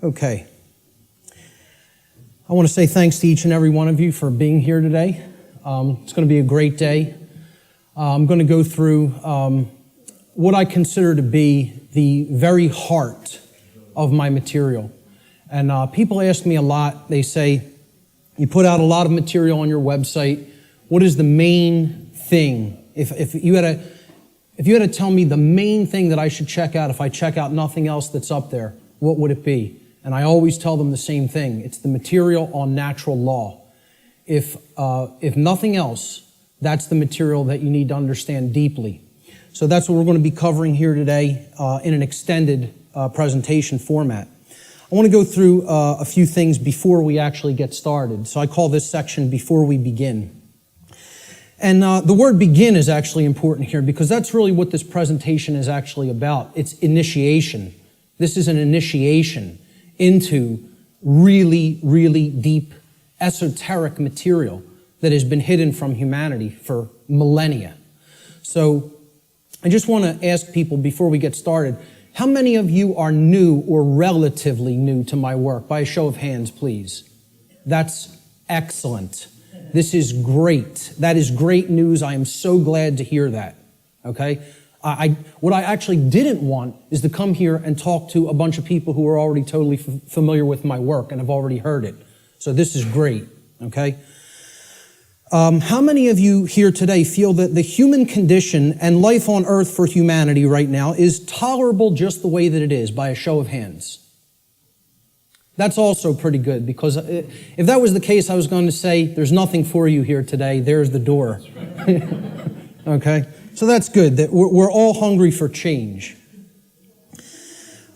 Okay. I want to say thanks to each and every one of you for being here today. It's going to be a great day. I'm going to go through what I consider to be the very heart of my material. And people ask me a lot. They say, you put out a lot of material on your website. What is the main thing? If you had to tell me the main thing that I should check out if I check out nothing else that's up there, what would it be? And I always tell them the same thing. It's the material on natural law. If nothing else, that's the material that you need to understand deeply. So that's what we're going to be covering here today in an extended presentation format. I want to go through a few things before we actually get started. So I call this section Before We Begin. And the word begin is actually important here because that's really what this presentation is actually about. It's initiation. This is an initiation into really, really deep, esoteric material that has been hidden from humanity for millennia. So I just want to ask people before we get started, how many of you are new or relatively new to my work? By a show of hands, please. That's excellent. This is great. That is great news. I am so glad to hear that. Okay? What I actually didn't want is to come here and talk to a bunch of people who are already totally familiar with my work and have already heard it. So this is great. Okay? How many of you here today feel that the human condition and life on earth for humanity right now is tolerable just the way that it is? By a show of hands. That's also pretty good, because if that was the case, I was going to say, there's nothing for you here today. There's the door. Okay? So that's good, that we're all hungry for change.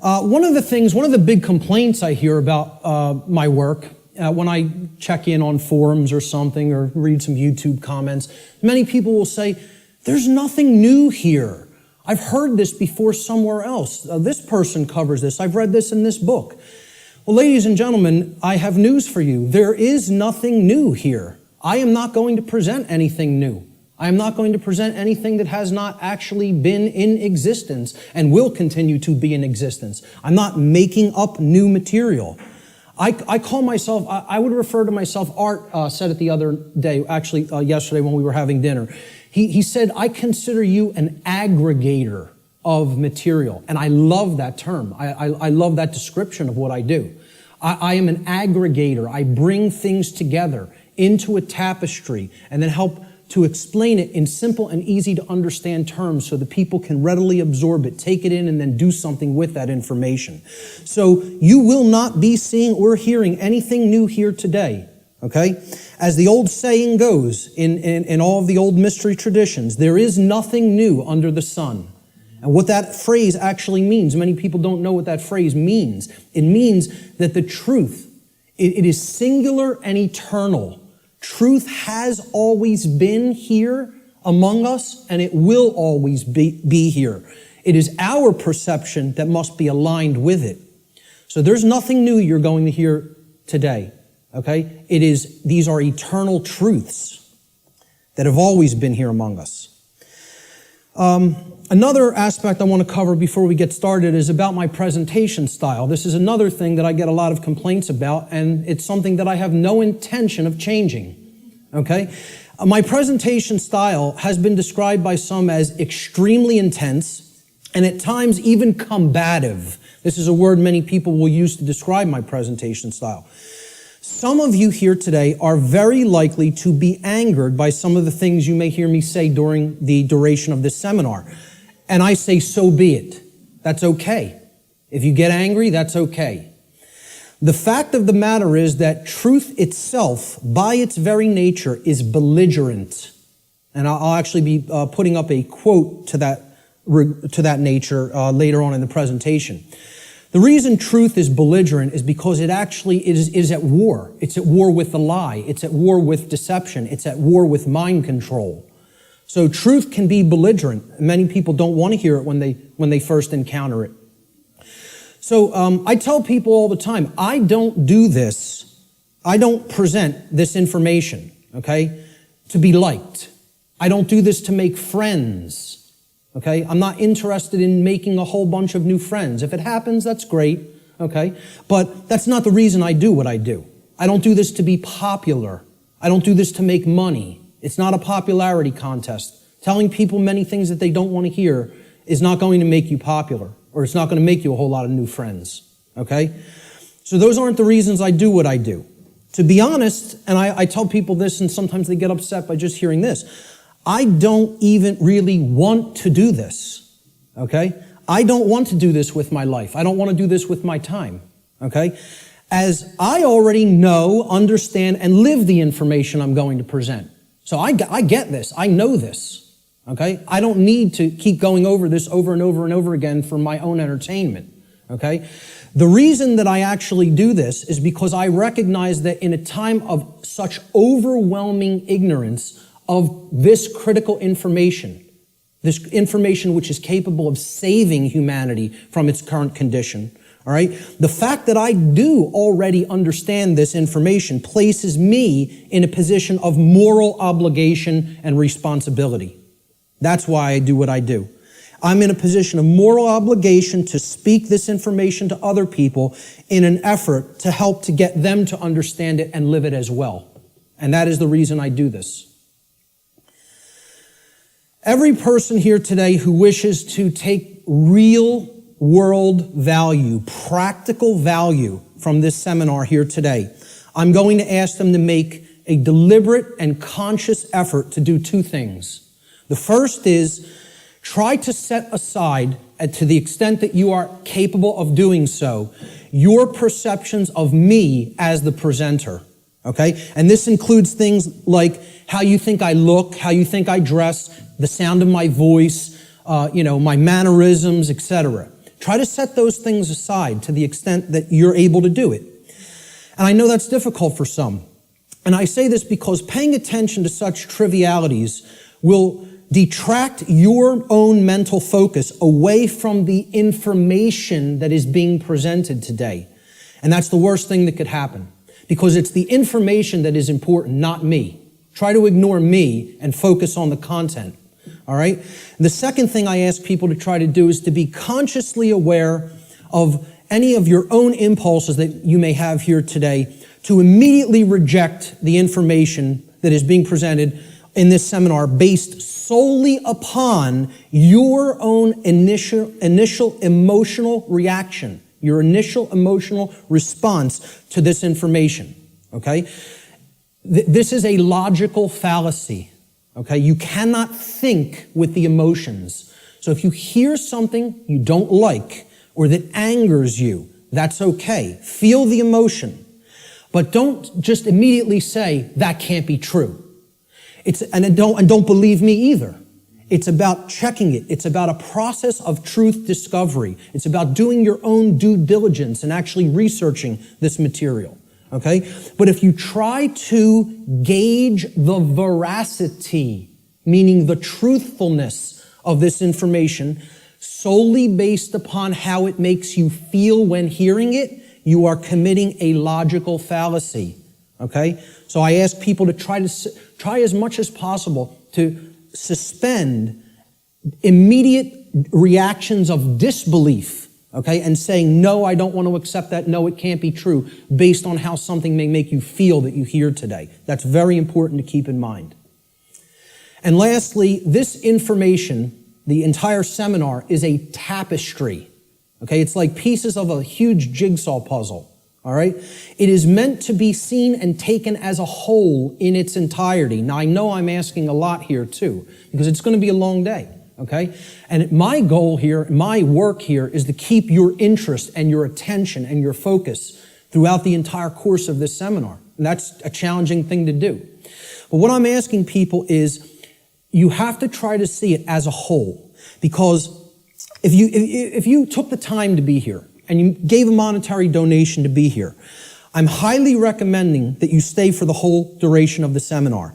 One of the big complaints I hear about my work, when I check in on forums or something, or read some YouTube comments, many people will say, there's nothing new here. I've heard this before somewhere else. This person covers this. I've read this in this book. Well, ladies and gentlemen, I have news for you. There is nothing new here. I am not going to present anything new. I am not going to present anything that has not actually been in existence and will continue to be in existence. I'm not making up new material. I call myself, I would refer to myself, Art said it the other day, actually yesterday when we were having dinner. He said, I consider you an aggregator of material. And I love that term. I love that description of what I do. I am an aggregator. I bring things together into a tapestry and then help to explain it in simple and easy to understand terms so that people can readily absorb it, take it in, and then do something with that information. So you will not be seeing or hearing anything new here today. Okay? As the old saying goes in all of the old mystery traditions, there is nothing new under the sun. And what that phrase actually means, many people don't know what that phrase means. It means that the truth, it is singular and eternal. Truth has always been here among us, and it will always be here. It is our perception that must be aligned with it. So there's nothing new you're going to hear today, okay? These are eternal truths that have always been here among us. Another aspect I want to cover before we get started is about my presentation style. This is another thing that I get a lot of complaints about, and it's something that I have no intention of changing. Okay? My presentation style has been described by some as extremely intense and at times even combative. This is a word many people will use to describe my presentation style. Some of you here today are very likely to be angered by some of the things you may hear me say during the duration of this seminar. And I say, so be it. That's okay. If you get angry, that's okay. The fact of the matter is that truth itself, by its very nature, is belligerent. And I'll actually be putting up a quote to that nature later on in the presentation. The reason truth is belligerent is because it actually is at war. It's at war with the lie. It's at war with deception. It's at war with mind control. So truth can be belligerent. Many people don't want to hear it when they first encounter it. So I tell people all the time, I don't do this. I don't present this information, okay, to be liked. I don't do this to make friends, okay? I'm not interested in making a whole bunch of new friends. If it happens, that's great, okay? But that's not the reason I do what I do. I don't do this to be popular. I don't do this to make money. It's not a popularity contest. Telling people many things that they don't want to hear is not going to make you popular, or it's not going to make you a whole lot of new friends, okay? So those aren't the reasons I do what I do. To be honest, and I tell people this, and sometimes they get upset by just hearing this, I don't even really want to do this, okay? I don't want to do this with my life. I don't want to do this with my time, okay? As I already know, understand, and live the information I'm going to present. So I get this. I know this, okay? I don't need to keep going over this over and over and over again for my own entertainment, okay? The reason that I actually do this is because I recognize that in a time of such overwhelming ignorance of this critical information, this information which is capable of saving humanity from its current condition, all right? The fact that I do already understand this information places me in a position of moral obligation and responsibility. That's why I do what I do. I'm in a position of moral obligation to speak this information to other people in an effort to help to get them to understand it and live it as well. And that is the reason I do this. Every person here today who wishes to take real world value, practical value from this seminar here today, I'm going to ask them to make a deliberate and conscious effort to do two things. The first is try to set aside, to the extent that you are capable of doing so, your perceptions of me as the presenter, okay? And this includes things like how you think I look, how you think I dress, the sound of my voice, my mannerisms, etc. Try to set those things aside to the extent that you're able to do it. And I know that's difficult for some. And I say this because paying attention to such trivialities will detract your own mental focus away from the information that is being presented today. And that's the worst thing that could happen, because it's the information that is important, not me. Try to ignore me and focus on the content. All right? The second thing I ask people to try to do is to be consciously aware of any of your own impulses that you may have here today, to immediately reject the information that is being presented in this seminar based solely upon your own initial emotional reaction, your initial emotional response to this information, okay? This is a logical fallacy. Okay, you cannot think with the emotions. So if you hear something you don't like or that angers you, that's okay. Feel the emotion. But don't just immediately say, that can't be true. And don't believe me either. It's about checking it. It's about a process of truth discovery. It's about doing your own due diligence and actually researching this material. Okay? But if you try to gauge the veracity, meaning the truthfulness of this information, solely based upon how it makes you feel when hearing it, you are committing a logical fallacy. Okay? So I ask people to try as much as possible to suspend immediate reactions of disbelief. Okay, and saying, no, I don't want to accept that, no, it can't be true, based on how something may make you feel that you hear today. That's very important to keep in mind. And lastly, this information, the entire seminar, is a tapestry. Okay, it's like pieces of a huge jigsaw puzzle. All right? It is meant to be seen and taken as a whole in its entirety. Now, I know I'm asking a lot here too, because it's going to be a long day. Okay? And my goal here, my work here, is to keep your interest and your attention and your focus throughout the entire course of this seminar. And that's a challenging thing to do. But what I'm asking people is, you have to try to see it as a whole. Because if you took the time to be here and you gave a monetary donation to be here, I'm highly recommending that you stay for the whole duration of the seminar.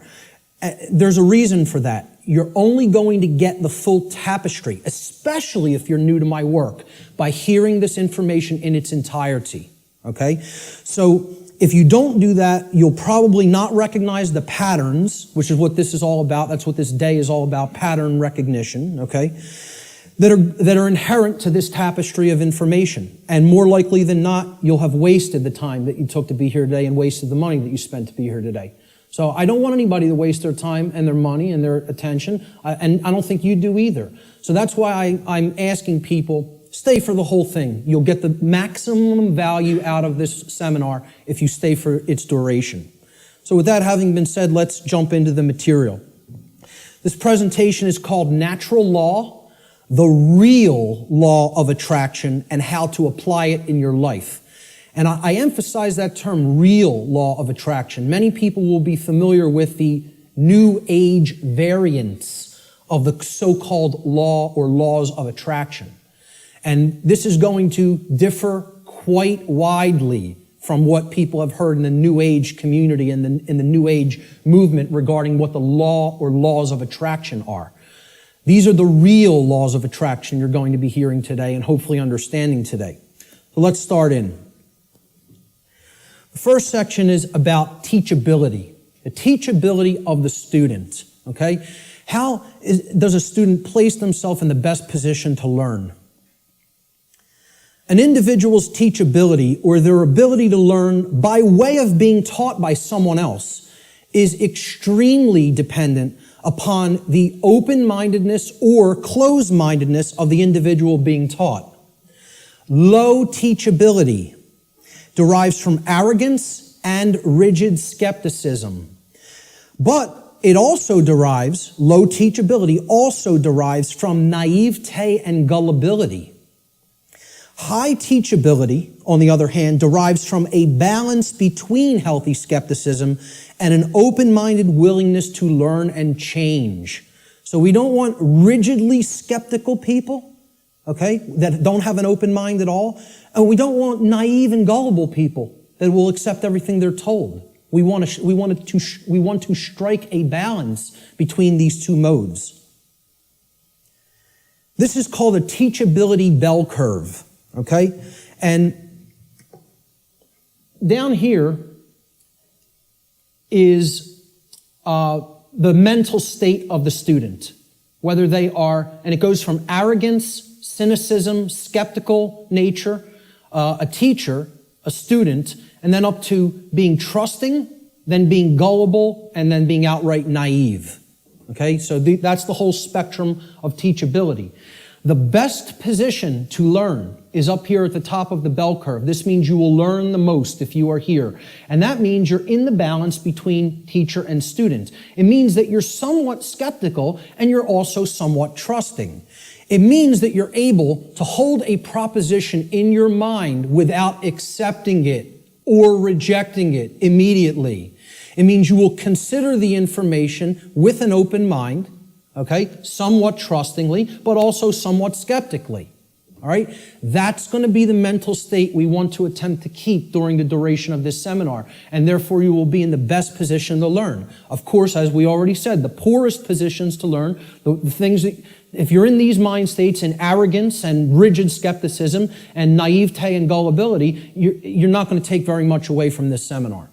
There's a reason for that. You're only going to get the full tapestry, especially if you're new to my work, by hearing this information in its entirety, okay? So if you don't do that, you'll probably not recognize the patterns, which is what this is all about. That's what this day is all about, pattern recognition, okay? that are inherent to this tapestry of information. And more likely than not, you'll have wasted the time that you took to be here today and wasted the money that you spent to be here today. So I don't want anybody to waste their time and their money and their attention, and I don't think you do either. So that's why I'm asking people, stay for the whole thing. You'll get the maximum value out of this seminar if you stay for its duration. So with that having been said, let's jump into the material. This presentation is called Natural Law, the Real Law of Attraction, and How to Apply It in Your Life. And I emphasize that term, real law of attraction. Many people will be familiar with the New Age variants of the so-called law or laws of attraction. And this is going to differ quite widely from what people have heard in the New Age community and in the New Age movement regarding what the law or laws of attraction are. These are the real laws of attraction you're going to be hearing today and hopefully understanding today. So let's start in. The first section is about teachability, the teachability of the student, okay? How does a student place themselves in the best position to learn? An individual's teachability, or their ability to learn by way of being taught by someone else, is extremely dependent upon the open-mindedness or closed-mindedness of the individual being taught. Low teachability derives from arrogance and rigid skepticism. But it also derives, low teachability also derives from naivete and gullibility. High teachability, on the other hand, derives from a balance between healthy skepticism and an open-minded willingness to learn and change. So we don't want rigidly skeptical people, okay, that don't have an open mind at all. And we don't want naive and gullible people that will accept everything they're told. We want to strike a balance between these two modes. This is called a teachability bell curve, okay? And down here is the mental state of the student, whether they are, and it goes from arrogance, cynicism, skeptical nature, a teacher, a student, and then up to being trusting, then being gullible, and then being outright naive. Okay, so that's the whole spectrum of teachability. The best position to learn is up here at the top of the bell curve. This means you will learn the most if you are here. And that means you're in the balance between teacher and student. It means that you're somewhat skeptical and you're also somewhat trusting. It means that you're able to hold a proposition in your mind without accepting it or rejecting it immediately. It means you will consider the information with an open mind, okay, somewhat trustingly, but also somewhat skeptically. All right? That's going to be the mental state we want to attempt to keep during the duration of this seminar, and therefore you will be in the best position to learn. Of course, as we already said, the poorest positions to learn, the things that, if you're in these mind states in arrogance and rigid skepticism and naivete and gullibility, you're not going to take very much away from this seminar.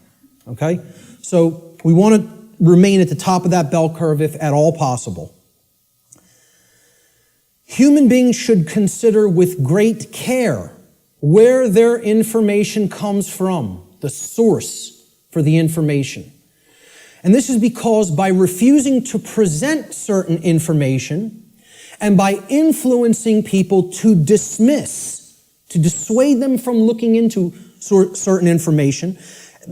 Okay? So we want to remain at the top of that bell curve if at all possible. Human beings should consider with great care where their information comes from, the source for the information. And this is because by refusing to present certain information and by influencing people to dismiss, to dissuade them from looking into certain information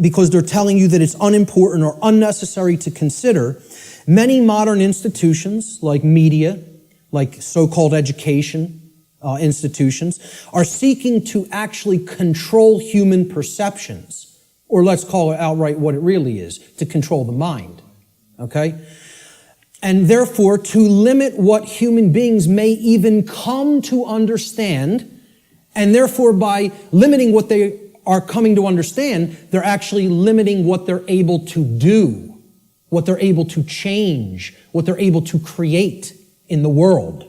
because they're telling you that it's unimportant or unnecessary to consider, many modern institutions like media, like so-called education institutions, are seeking to actually control human perceptions, or let's call it outright what it really is, to control the mind, okay? And therefore, to limit what human beings may even come to understand, and therefore by limiting what they are coming to understand, they're actually limiting what they're able to do, what they're able to change, what they're able to create in the world,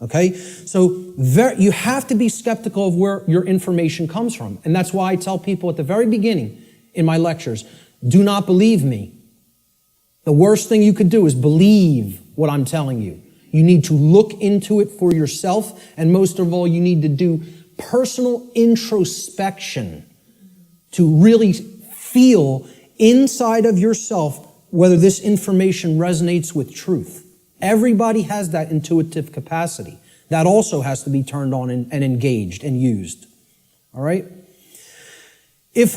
okay? So you have to be skeptical of where your information comes from. And that's why I tell people at the very beginning in my lectures, do not believe me. The worst thing you could do is believe what I'm telling you. You need to look into it for yourself, and most of all, you need to do personal introspection to really feel inside of yourself whether this information resonates with truth. Everybody has that intuitive capacity. That also has to be turned on and engaged and used. All right? If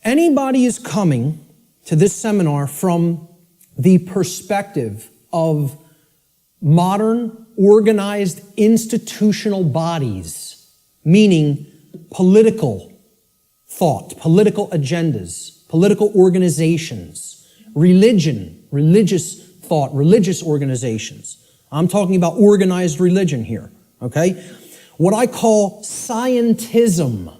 anybody is coming to this seminar from the perspective of modern, organized, institutional bodies, meaning political thought, political agendas, political organizations, religion, religious thought, religious organizations. I'm talking about organized religion here, okay? What I call scientism.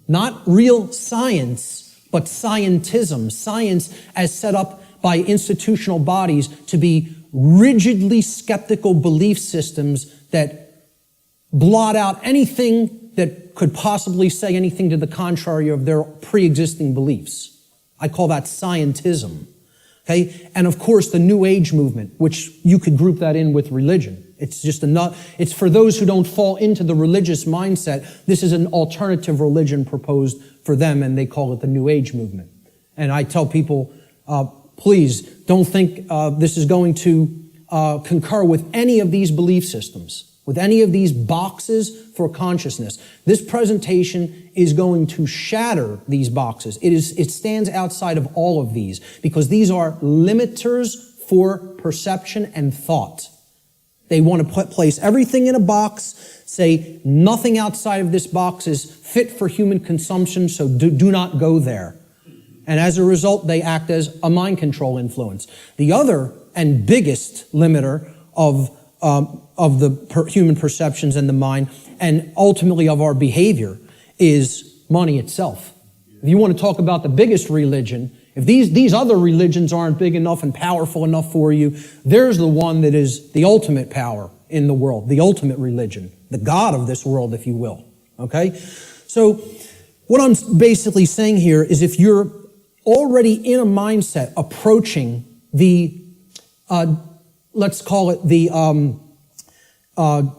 Not real science, but scientism. Science as set up by institutional bodies to be rigidly skeptical belief systems that blot out anything that could possibly say anything to the contrary of their pre-existing beliefs. I call that scientism. Okay? And of course, the New Age movement, which you could group that in with religion. It's just it's for those who don't fall into the religious mindset. This is an alternative religion proposed for them, and they call it the New Age movement. And I tell people, please don't think this is going to concur with any of these belief systems, with any of these boxes for consciousness. This presentation is going to shatter these boxes. It stands outside of all of these because these are limiters for perception and thought. They want to place everything in a box, say nothing outside of this box is fit for human consumption, so do not go there. And as a result, they act as a mind control influence. The other and biggest limiter of the human perceptions and the mind, and ultimately of our behavior, is money itself. If you want to talk about the biggest religion, if these other religions aren't big enough and powerful enough for you, there's the one that is the ultimate power in the world, the ultimate religion, the God of this world, if you will. Okay? So what I'm basically saying here is if you're already in a mindset approaching the, let's call it the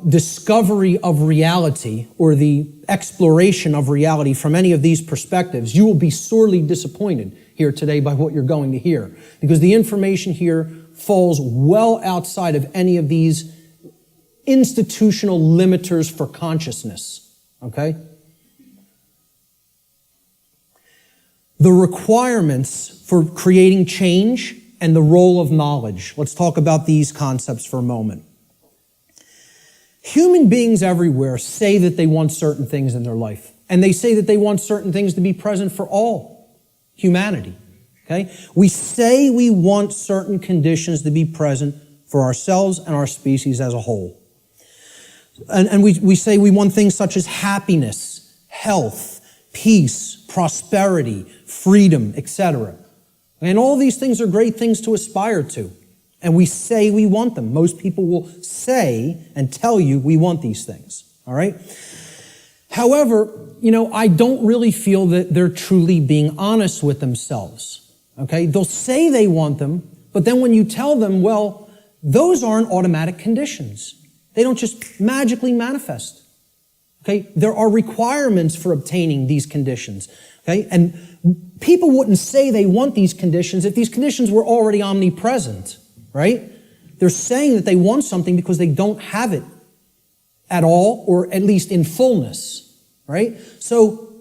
discovery of reality or the exploration of reality from any of these perspectives, you will be sorely disappointed here today by what you're going to hear, because the information here falls well outside of any of these institutional limiters for consciousness, okay? The requirements for creating change and the role of knowledge. Let's talk about these concepts for a moment. Human beings everywhere say that they want certain things in their life, and they say that they want certain things to be present for all humanity, okay? We say we want certain conditions to be present for ourselves and our species as a whole. And we say we want things such as happiness, health, peace, prosperity, freedom, etc. And all these things are great things to aspire to. And we say we want them. Most people will say and tell you we want these things, all right? However, I don't really feel that they're truly being honest with themselves, okay? They'll say they want them, but then when you tell them, well, those aren't automatic conditions. They don't just magically manifest, okay? There are requirements for obtaining these conditions, okay? And people wouldn't say they want these conditions if these conditions were already omnipresent, right? They're saying that they want something because they don't have it at all, or at least in fullness, right? So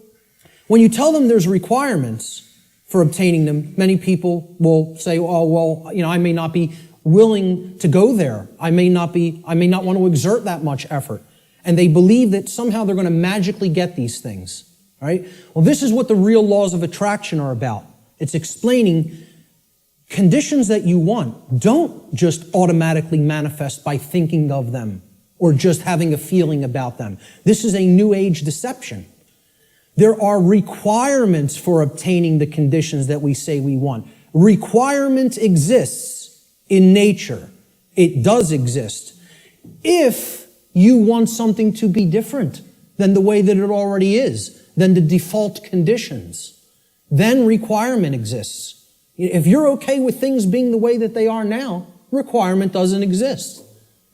when you tell them there's requirements for obtaining them, many people will say, oh, well, I may not be willing to go there. I may not want to exert that much effort. And they believe that somehow they're going to magically get these things, right? Well, this is what the real laws of attraction are about. It's explaining conditions that you want don't just automatically manifest by thinking of them or just having a feeling about them. This is a New Age deception. There are requirements for obtaining the conditions that we say we want. Requirement exists in nature. It does exist. If you want something to be different than the way that it already is, than the default conditions, then requirement exists. If you're okay with things being the way that they are now, requirement doesn't exist.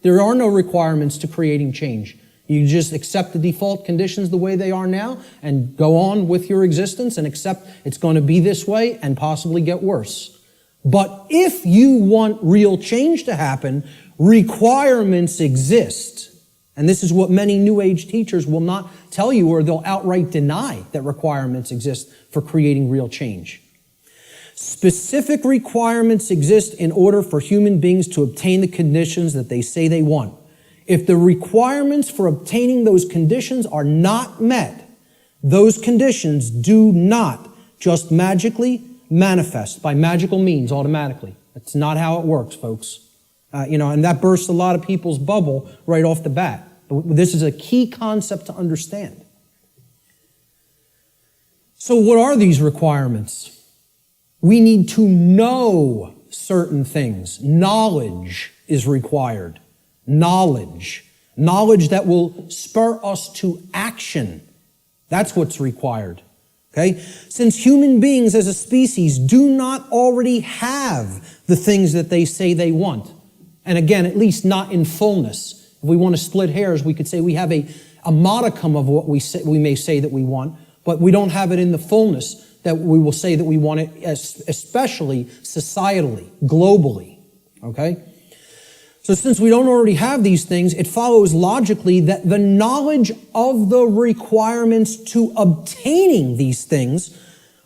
There are no requirements to creating change. You just accept the default conditions the way they are now and go on with your existence and accept it's going to be this way and possibly get worse. But if you want real change to happen, requirements exist. And this is what many New Age teachers will not tell you, or they'll outright deny that requirements exist for creating real change. Specific requirements exist in order for human beings to obtain the conditions that they say they want. If the requirements for obtaining those conditions are not met, those conditions do not just magically manifest by magical means automatically. That's not how it works, folks. And that bursts a lot of people's bubble right off the bat. This is a key concept to understand. So what are these requirements? We need to know certain things. Knowledge is required. Knowledge. Knowledge that will spur us to action. That's what's required. Okay? Since human beings as a species do not already have the things that they say they want, and again, at least not in fullness. If we want to split hairs, we could say we have a modicum of what we may say that we want, but we don't have it in the fullness that we will say that we want it, especially societally, globally. Okay? So since we don't already have these things, it follows logically that the knowledge of the requirements to obtaining these things,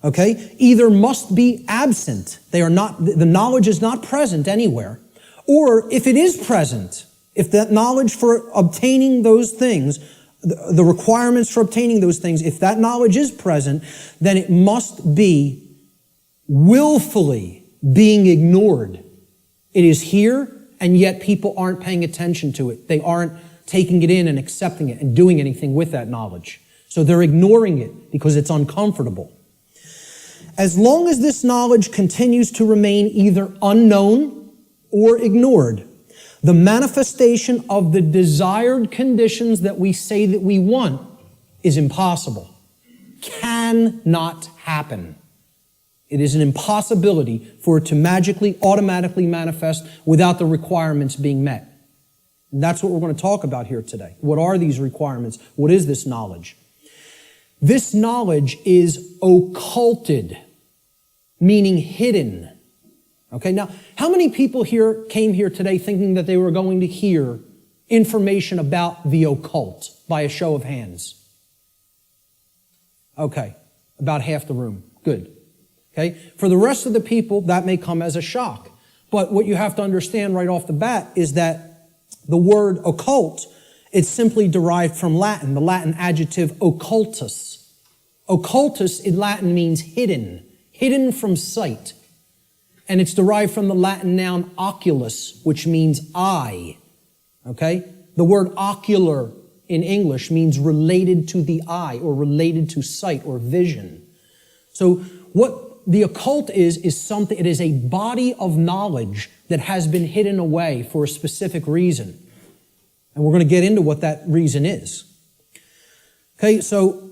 okay, either must be absent. The knowledge is not present anywhere. Or if it is present, if that knowledge for obtaining those things, the requirements for obtaining those things, if that knowledge is present, then it must be willfully being ignored. It is here, and yet people aren't paying attention to it. They aren't taking it in and accepting it and doing anything with that knowledge. So they're ignoring it because it's uncomfortable. As long as this knowledge continues to remain either unknown or ignored, the manifestation of the desired conditions that we say that we want is impossible. Cannot happen. It is an impossibility for it to magically, automatically manifest without the requirements being met. And that's what we're going to talk about here today. What are these requirements? What is this knowledge? This knowledge is occulted, meaning hidden. Okay, now, how many people here came here today thinking that they were going to hear information about the occult by a show of hands? Okay, about half the room. Good. Okay, for the rest of the people, that may come as a shock. But what you have to understand right off the bat is that the word occult, it's simply derived from Latin, the Latin adjective occultus. Occultus in Latin means hidden, hidden from sight. And it's derived from the Latin noun oculus, which means eye. Okay? The word ocular in English means related to the eye or related to sight or vision. So what the occult is something, it is a body of knowledge that has been hidden away for a specific reason. And we're going to get into what that reason is. Okay, so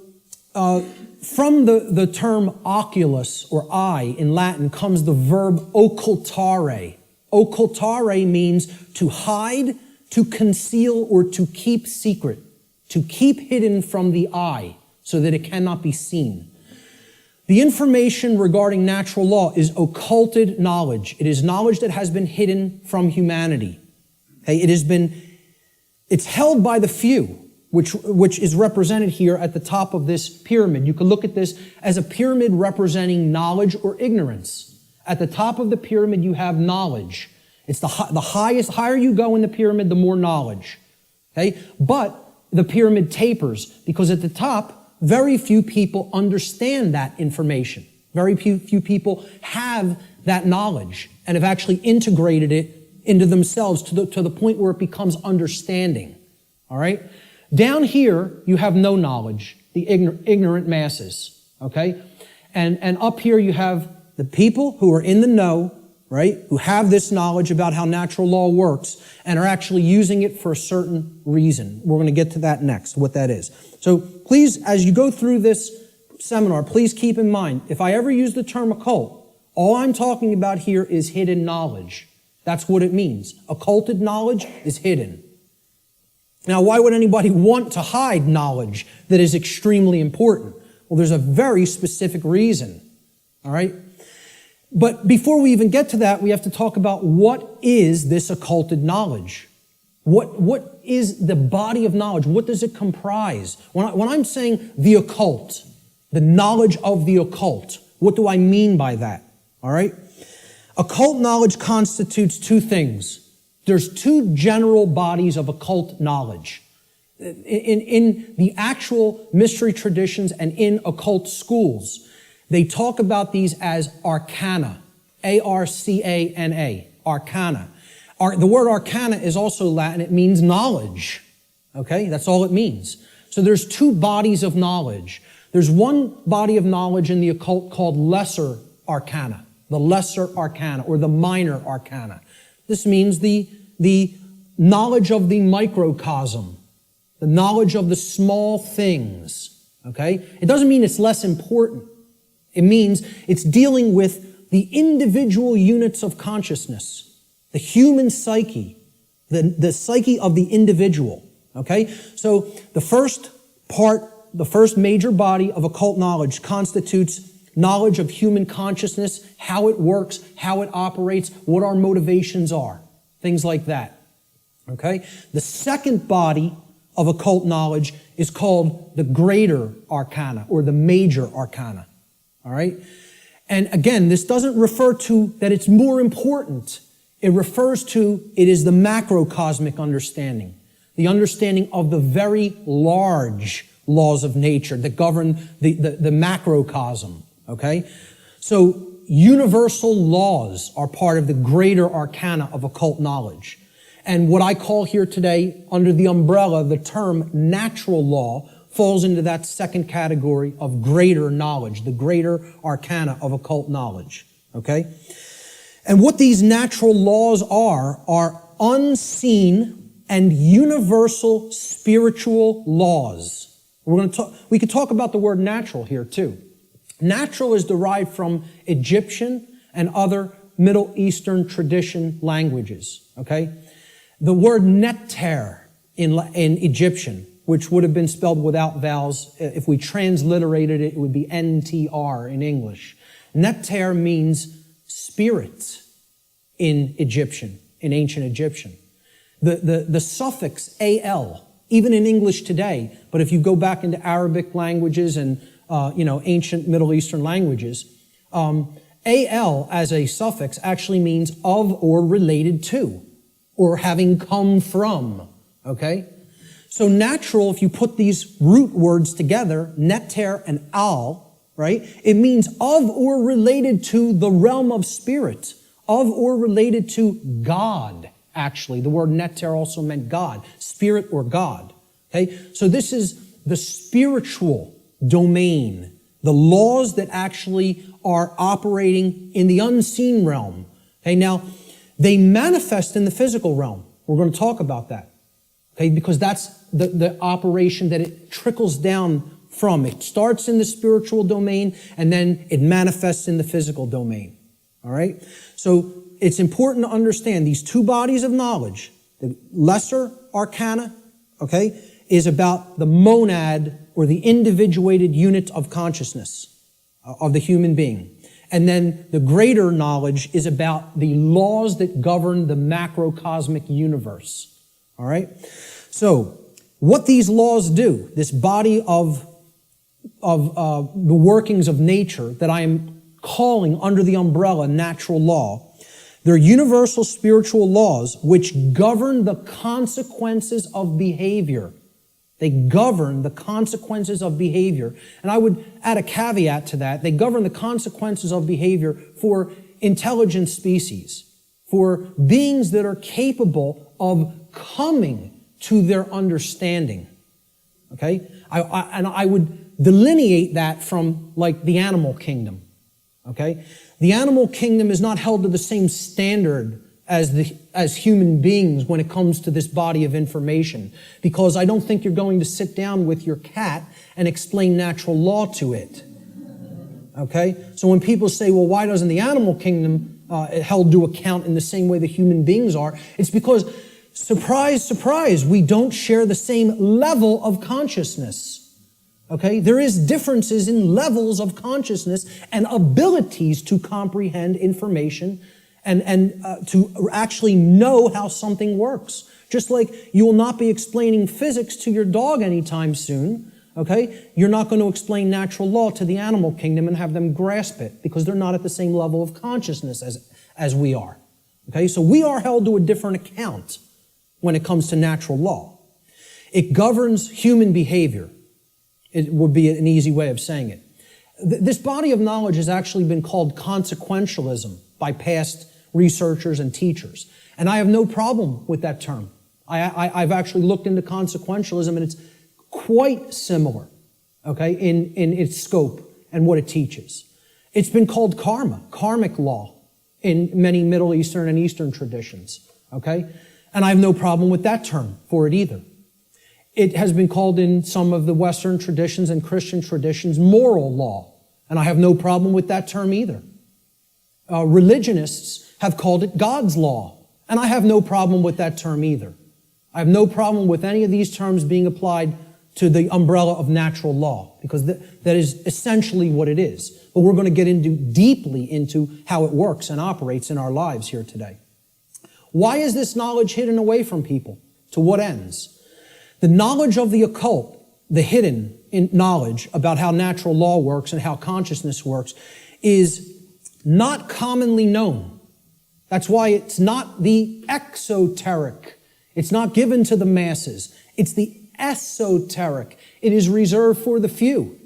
from the term oculus or eye in Latin comes the verb occultare. Occultare means to hide, to conceal, or to keep secret. To keep hidden from the eye so that it cannot be seen. The information regarding natural law is occulted knowledge. It is knowledge that has been hidden from humanity. Okay, it's held by the few, which is represented here at the top of this pyramid. You can look at this as a pyramid representing knowledge or ignorance. At the top of the pyramid, you have knowledge. It's the higher you go in the pyramid, the more knowledge. Okay? But the pyramid tapers because at the top, very few people understand that information. Very few people have that knowledge and have actually integrated it into themselves to the point where it becomes understanding. All right? Down here, you have no knowledge, the ignorant masses, okay? And up here, you have the people who are in the know, right? Who have this knowledge about how natural law works and are actually using it for a certain reason. We're going to get to that next, what that is. So please, as you go through this seminar, please keep in mind, if I ever use the term occult, all I'm talking about here is hidden knowledge. That's what it means. Occulted knowledge is hidden. Now, why would anybody want to hide knowledge that is extremely important? Well, there's a very specific reason, all right? But before we even get to that, we have to talk about what is this occulted knowledge? What is the body of knowledge? What does it comprise? When I'm saying the occult, the knowledge of the occult, what do I mean by that? All right? Occult knowledge constitutes two things. There's two general bodies of occult knowledge. In the actual mystery traditions and in occult schools, they talk about these as arcana, A-R-C-A-N-A, arcana. The word arcana is also Latin. It means knowledge. Okay? That's all it means. So there's two bodies of knowledge. There's one body of knowledge in the occult called lesser arcana, the lesser arcana or the minor arcana. This means the knowledge of the microcosm, the knowledge of the small things. Okay? It doesn't mean it's less important. It means it's dealing with the individual units of consciousness. The human psyche, the psyche of the individual, okay? So the first major body of occult knowledge constitutes knowledge of human consciousness, how it works, how it operates, what our motivations are, things like that, okay? The second body of occult knowledge is called the greater arcana or the major arcana, all right? And again, this doesn't refer to that it's more important. It refers to, it is the macrocosmic understanding, the understanding of the very large laws of nature that govern the macrocosm, okay? So universal laws are part of the greater arcana of occult knowledge. And what I call here today, under the umbrella, the term natural law, falls into that second category of greater knowledge, the greater arcana of occult knowledge, okay? And what these natural laws are unseen and universal spiritual laws. We could talk about the word natural here too. Natural is derived from Egyptian and other Middle Eastern tradition languages, okay? The word neter in Egyptian, which would have been spelled without vowels, if we transliterated it, it would be NTR in English. Neter means spirit in Egyptian, in ancient Egyptian. The suffix al, even in English today, but if you go back into Arabic languages and ancient Middle Eastern languages, al as a suffix actually means of or related to, or having come from. Okay, so natural. If you put these root words together, neter and al, right? It means of or related to the realm of spirit, of or related to God, actually. The word neter also meant God, spirit or God. Okay? So this is the spiritual domain, the laws that actually are operating in the unseen realm. Okay? Now, they manifest in the physical realm. We're going to talk about that. Okay? Because that's the operation that it trickles down from. It starts in the spiritual domain and then it manifests in the physical domain. All right? So it's important to understand these two bodies of knowledge. The lesser arcana, okay, is about the monad or the individuated unit of consciousness of the human being. And then the greater knowledge is about the laws that govern the macrocosmic universe. All right? So what these laws do, this body of the workings of nature that I am calling under the umbrella natural law, they're universal spiritual laws which govern the consequences of behavior. They govern the consequences of behavior. And I would add a caveat to that. They govern the consequences of behavior for intelligent species, for beings that are capable of coming to their understanding. Okay? I would delineate that from like the animal kingdom. Okay? The animal kingdom is not held to the same standard as human beings when it comes to this body of information, because I don't think you're going to sit down with your cat and explain natural law to it. Okay? So when people say, well, why doesn't the animal kingdom held to account in the same way that human beings are. It's because, surprise, surprise, we don't share the same level of consciousness. Okay? There is differences in levels of consciousness and abilities to comprehend information and to actually know how something works. Just like you will not be explaining physics to your dog anytime soon, okay? You're not going to explain natural law to the animal kingdom and have them grasp it because they're not at the same level of consciousness as we are. Okay? So we are held to a different account when it comes to natural law. It governs human behavior. It would be an easy way of saying it. This body of knowledge has actually been called consequentialism by past researchers and teachers. And I have no problem with that term. I've actually looked into consequentialism, and it's quite similar, okay, in its scope and what it teaches. It's been called karma, karmic law, in many Middle Eastern and Eastern traditions, okay? And I have no problem with that term for it either. It has been called in some of the Western traditions and Christian traditions moral law, and I have no problem with that term either. Religionists have called it God's law, and I have no problem with that term either. I have no problem with any of these terms being applied to the umbrella of natural law, because that is essentially what it is. But we're going to get deeply into how it works and operates in our lives here today. Why is this knowledge hidden away from people? To what ends? The knowledge of the occult, the hidden knowledge about how natural law works and how consciousness works, is not commonly known. That's why it's not the exoteric. It's not given to the masses. It's the esoteric. It is reserved for the few.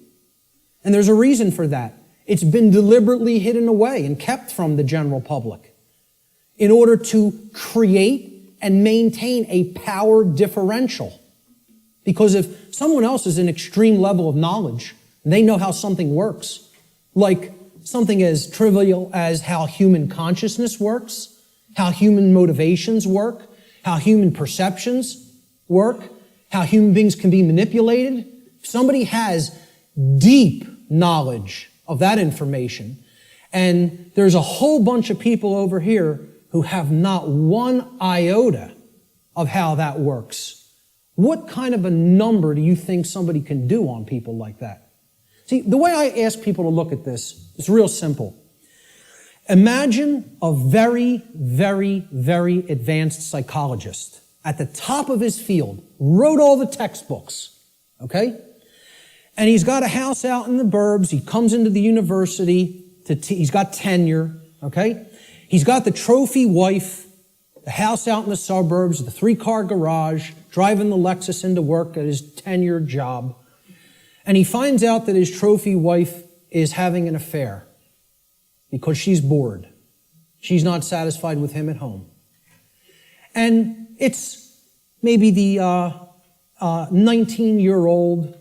And there's a reason for that. It's been deliberately hidden away and kept from the general public in order to create and maintain a power differential. Because if someone else is an extreme level of knowledge, and they know how something works, like something as trivial as how human consciousness works, how human motivations work, how human perceptions work, how human beings can be manipulated. If somebody has deep knowledge of that information, and there's a whole bunch of people over here who have not one iota of how that works, what kind of a number do you think somebody can do on people like that? See, the way I ask people to look at this is real simple. Imagine a very, very, very advanced psychologist at the top of his field, wrote all the textbooks, okay? And he's got a house out in the burbs. He comes into the university. He's got tenure, okay? He's got the trophy wife, the house out in the suburbs, the 3-car garage, driving the Lexus into work at his tenured job. And he finds out that his trophy wife is having an affair because she's bored. She's not satisfied with him at home. And it's maybe the 19-year-old,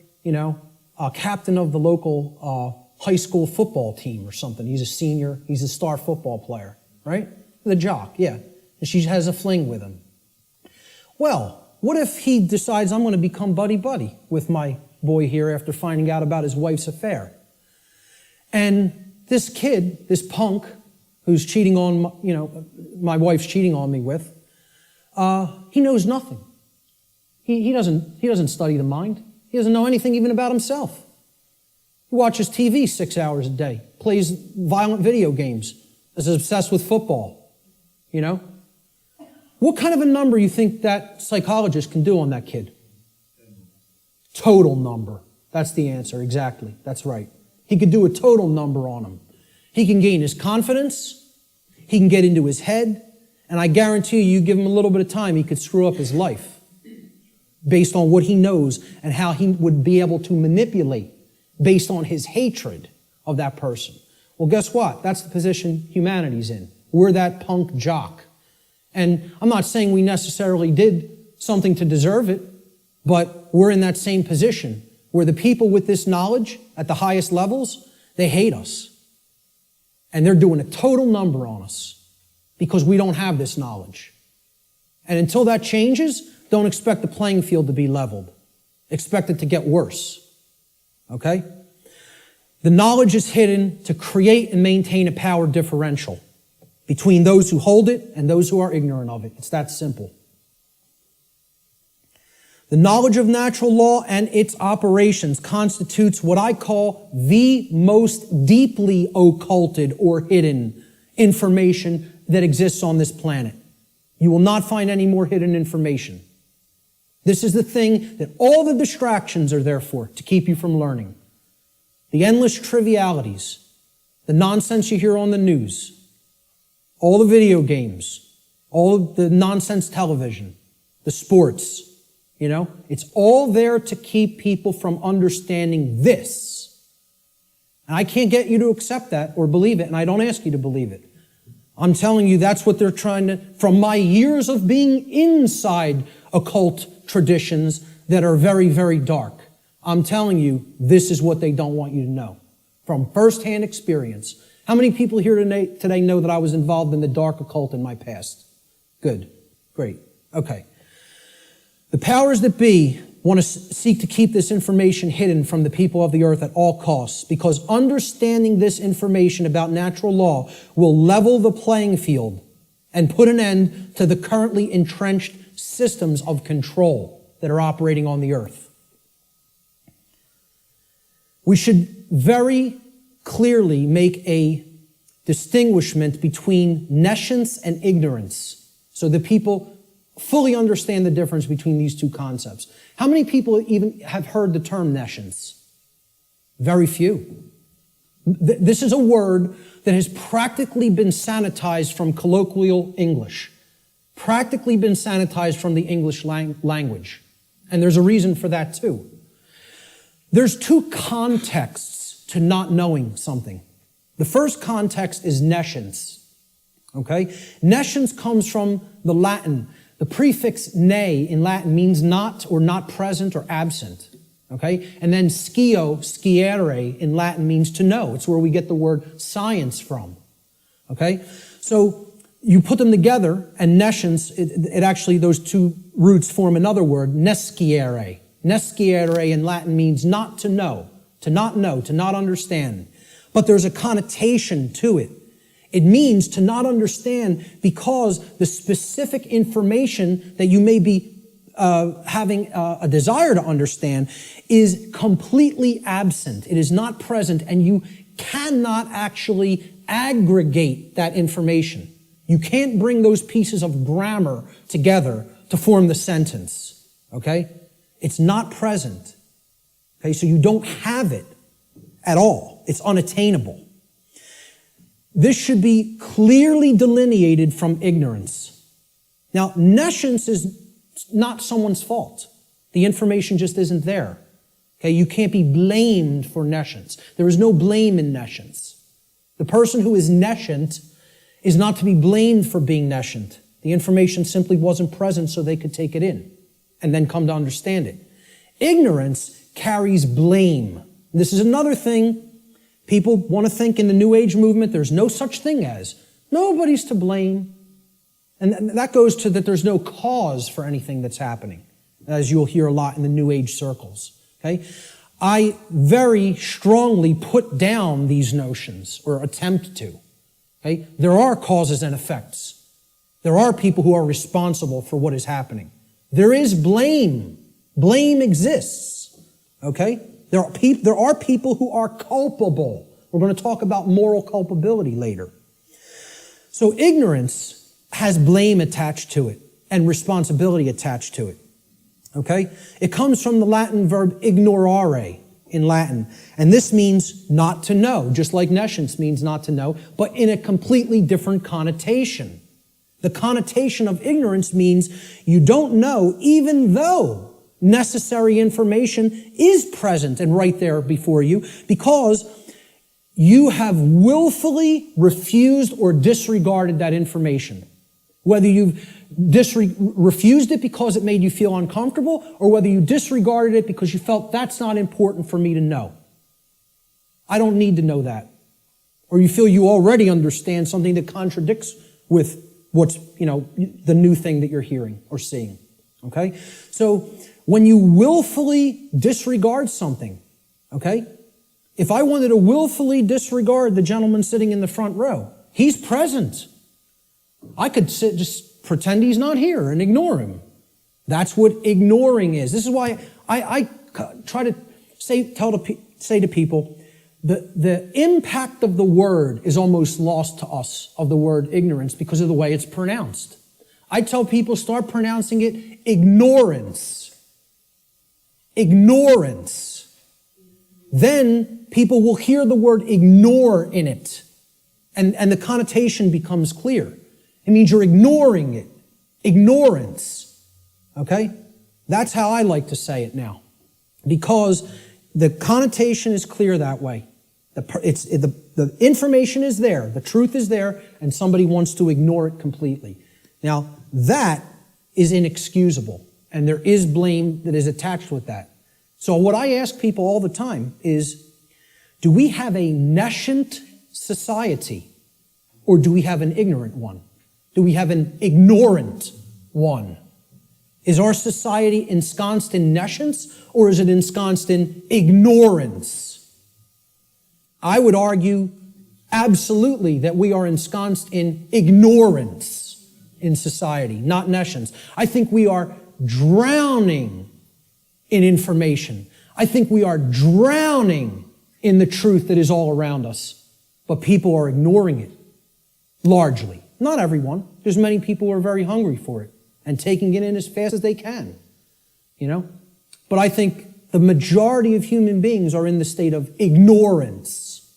captain of the local high school football team or something. He's a senior. He's a star football player, right? The jock, yeah. And she has a fling with him. Well, what if he decides, I'm going to become buddy-buddy with my boy here after finding out about his wife's affair? And this kid, this punk, who's cheating on, my wife's cheating on me with, he knows nothing. He doesn't study the mind. He doesn't know anything even about himself. He watches TV 6 hours a day, plays violent video games, is obsessed with football, What kind of a number you think that psychologist can do on that kid? Total number. That's the answer, exactly. That's right. He could do a total number on him. He can gain his confidence, he can get into his head, and I guarantee you give him a little bit of time, he could screw up his life based on what he knows and how he would be able to manipulate based on his hatred of that person. Well, guess what? That's the position humanity's in. We're that punk jock. And I'm not saying we necessarily did something to deserve it, but we're in that same position where the people with this knowledge at the highest levels, they hate us. And they're doing a total number on us because we don't have this knowledge. And until that changes, don't expect the playing field to be leveled. Expect it to get worse. Okay? The knowledge is hidden to create and maintain a power differential. between those who hold it and those who are ignorant of it. It's that simple. The knowledge of natural law and its operations constitutes what I call the most deeply occulted or hidden information that exists on this planet. You will not find any more hidden information. This is the thing that all the distractions are there for, to keep you from learning. The endless trivialities, the nonsense you hear on the news, all the video games, all of the nonsense television, the sports, it's all there to keep people from understanding this. And I can't get you to accept that or believe it, and I don't ask you to believe it. I'm telling you that's what they're trying to, from my years of being inside occult traditions that are very, very dark. I'm telling you, this is what they don't want you to know. From firsthand experience. How many people here today know that I was involved in the dark occult in my past? Good. Great. Okay. The powers that be want to seek to keep this information hidden from the people of the earth at all costs, because understanding this information about natural law will level the playing field and put an end to the currently entrenched systems of control that are operating on the earth. We should very clearly make a distinguishment between nescience and ignorance, so that people fully understand the difference between these two concepts. How many people even have heard the term nescience? Very few. This is a word that has practically been sanitized from colloquial English, practically been sanitized from the English language. And there's a reason for that too. There's two contexts to not knowing something. The first context is nescience. Okay? Nescience comes from the Latin. The prefix ne in Latin means not or not present or absent. Okay? And then sciere in Latin means to know. It's where we get the word science from. Okay? So you put them together, and nescience, it actually, those two roots form another word, nesciere. Nesciere in Latin means not to know, to not understand. But there's a connotation to it. It means to not understand because the specific information that you may be having a desire to understand is completely absent. It is not present, and you cannot actually aggregate that information. You can't bring those pieces of grammar together to form the sentence. Okay? It's not present. Okay, so you don't have it at all. It's unattainable. This should be clearly delineated from ignorance. Now, nescience is not someone's fault. The information just isn't there. Okay, you can't be blamed for nescience. There is no blame in nescience. The person who is nescient is not to be blamed for being nescient. The information simply wasn't present so they could take it in and then come to understand it. Ignorance carries blame. This is another thing. People want to think in the New Age movement there's no such thing as. Nobody's to blame. And that goes to that there's no cause for anything that's happening, as you'll hear a lot in the New Age circles. Okay? I very strongly put down these notions, or attempt to. Okay? There are causes and effects. There are people who are responsible for what is happening. There is blame. Blame exists. Okay? There are people who are culpable. We're going to talk about moral culpability later. So ignorance has blame attached to it and responsibility attached to it. Okay? It comes from the Latin verb ignorare in Latin. And this means not to know, just like nescience means not to know, but in a completely different connotation. The connotation of ignorance means you don't know even though necessary information is present and right there before you, because you have willfully refused or disregarded that information. Whether you've refused it because it made you feel uncomfortable, or whether you disregarded it because you felt that's not important for me to know. I don't need to know that. Or you feel you already understand something that contradicts with what's, the new thing that you're hearing or seeing. Okay? So, when you willfully disregard something, okay? If I wanted to willfully disregard the gentleman sitting in the front row, he's present. I could just pretend he's not here and ignore him. That's what ignoring is. This is why I try to say to people, the impact of the word is almost lost to us, of the word ignorance, because of the way it's pronounced. I tell people, start pronouncing it ignorance. Ignorance. Then people will hear the word ignore in it, and the connotation becomes clear. It means you're ignoring it. Ignorance. Okay? That's how I like to say it now. Because the connotation is clear that way. The information is there, the truth is there, and somebody wants to ignore it completely. Now, that is inexcusable, and there is blame that is attached with that. So what I ask people all the time is, do we have a nescient society, or do we have an ignorant one? Do we have an ignorant one? Is our society ensconced in nescience, or is it ensconced in ignorance? I would argue absolutely that we are ensconced in ignorance in society, not nescience. I think we are drowning in information. I think we are drowning in the truth that is all around us. But people are ignoring it, largely. Not everyone. There's many people who are very hungry for it and taking it in as fast as they can, But I think the majority of human beings are in the state of ignorance,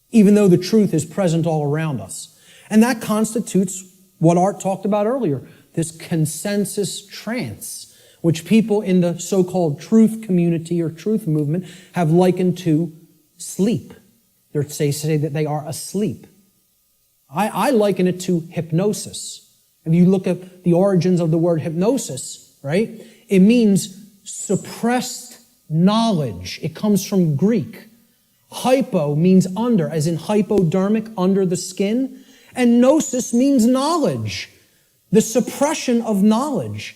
even though the truth is present all around us. And that constitutes what Art talked about earlier, this consensus trance, which people in the so-called truth community or truth movement have likened to sleep. They say that they are asleep. I liken it to hypnosis. If you look at the origins of the word hypnosis, right? It means suppressed knowledge. It comes from Greek. Hypo means under, as in hypodermic, under the skin. And gnosis means knowledge. The suppression of knowledge.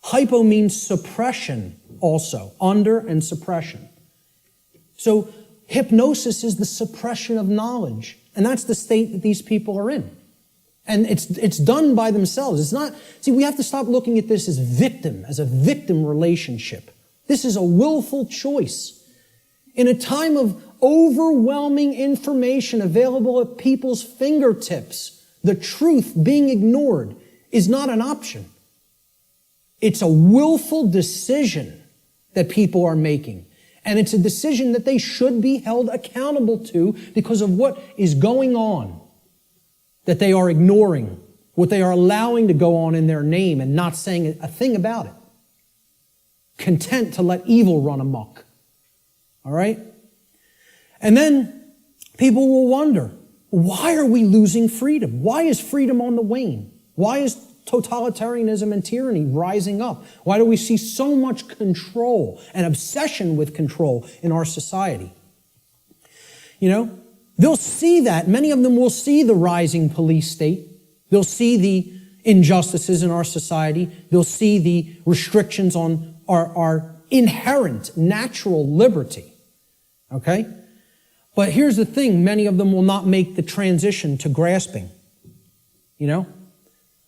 Hypo means suppression also, under and suppression. So hypnosis is the suppression of knowledge. And that's the state that these people are in. And it's done by themselves. It's not, we have to stop looking at this as a victim relationship. This is a willful choice. In a time of overwhelming information available at people's fingertips, the truth being ignored is not an option. It's a willful decision that people are making. And it's a decision that they should be held accountable to because of what is going on, that they are ignoring, what they are allowing to go on in their name and not saying a thing about it. Content to let evil run amok. All right? And then people will wonder, why are we losing freedom? Why is freedom on the wane? Why is totalitarianism and tyranny rising up? Why do we see so much control and obsession with control in our society? They'll see that. Many of them will see the rising police state. They'll see the injustices in our society. They'll see the restrictions on our inherent natural liberty. Okay? But here's the thing. Many of them will not make the transition to grasping.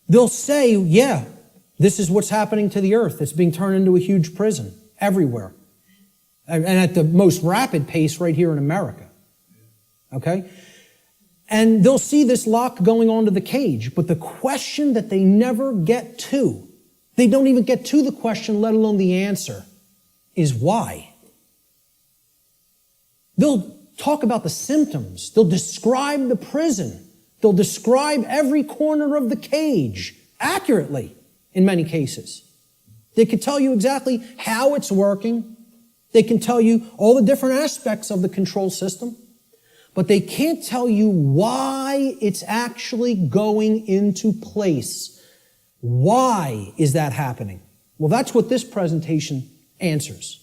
They'll say, yeah, this is what's happening to the earth. It's being turned into a huge prison everywhere. And at the most rapid pace right here in America. Okay? And they'll see this lock going onto the cage. But the question that they never get to, they don't even get to the question, let alone the answer, is why? They'll talk about the symptoms. They'll describe the prison. They'll describe every corner of the cage accurately in many cases. They can tell you exactly how it's working. They can tell you all the different aspects of the control system. But they can't tell you why it's actually going into place. Why is that happening? Well, that's what this presentation answers.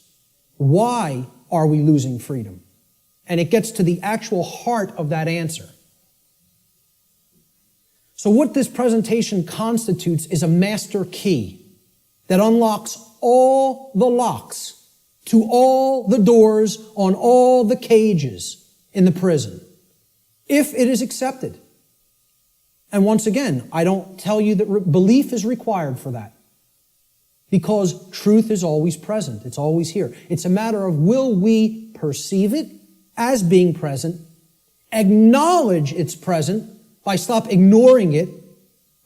Why are we losing freedom? And it gets to the actual heart of that answer. So what this presentation constitutes is a master key that unlocks all the locks to all the doors on all the cages in the prison, if it is accepted. And once again, I don't tell you that belief is required for that, because truth is always present. It's always here. It's a matter of, will we perceive it as being present, acknowledge it's present by stop ignoring it,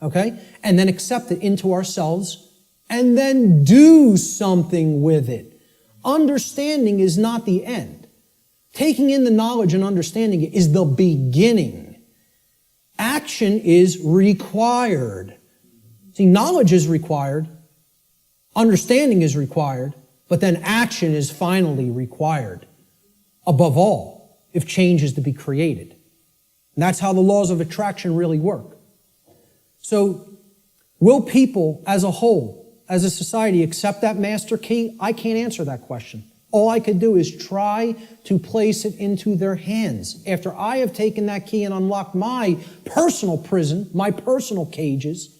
okay, and then accept it into ourselves, and then do something with it. Understanding is not the end. Taking in the knowledge and understanding it is the beginning. Action is required. See, knowledge is required, understanding is required, but then action is finally required. Above all, if change is to be created. And that's how the laws of attraction really work. So, will people as a whole, as a society, accept that master key? I can't answer that question. All I could do is try to place it into their hands. After I have taken that key and unlocked my personal prison, my personal cages,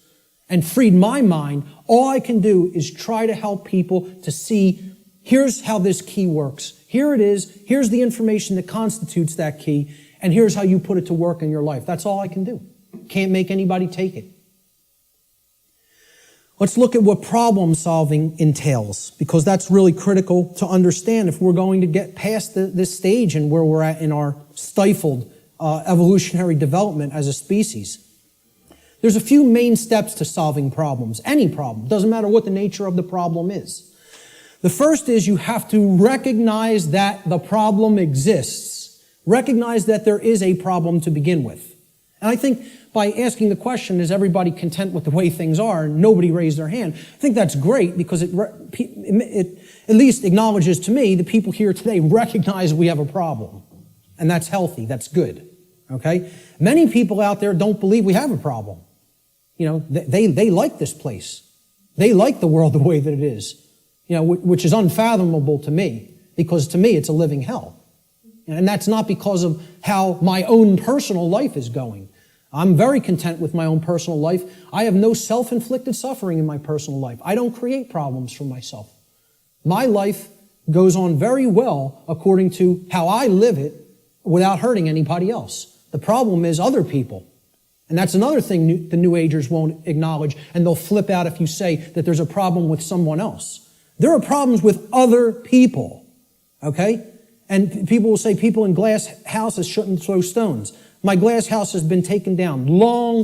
and freed my mind, all I can do is try to help people to see, here's how this key works. Here it is. Here's the information that constitutes that key. And here's how you put it to work in your life. That's all I can do. Can't make anybody take it. Let's look at what problem solving entails, because that's really critical to understand if we're going to get past this stage and where we're at in our stifled evolutionary development as a species. There's a few main steps to solving problems, any problem. Doesn't matter what the nature of the problem is. The first is you have to recognize that the problem exists. Recognize that there is a problem to begin with. And I think by asking the question, is everybody content with the way things are? And nobody raised their hand. I think that's great, because it at least acknowledges to me the people here today recognize we have a problem. And that's healthy. That's good. Okay? Many people out there don't believe we have a problem. You know, they like this place. They like the world the way that it is. You know, which is unfathomable to me, because to me it's a living hell. And that's not because of how my own personal life is going. I'm very content with my own personal life. I have no self-inflicted suffering in my personal life. I don't create problems for myself. My life goes on very well according to how I live it without hurting anybody else. The problem is other people. And that's another thing the New Agers won't acknowledge, and they'll flip out if you say that there's a problem with someone else. There are problems with other people, okay? And people will say people in glass houses shouldn't throw stones. My glass house has been taken down long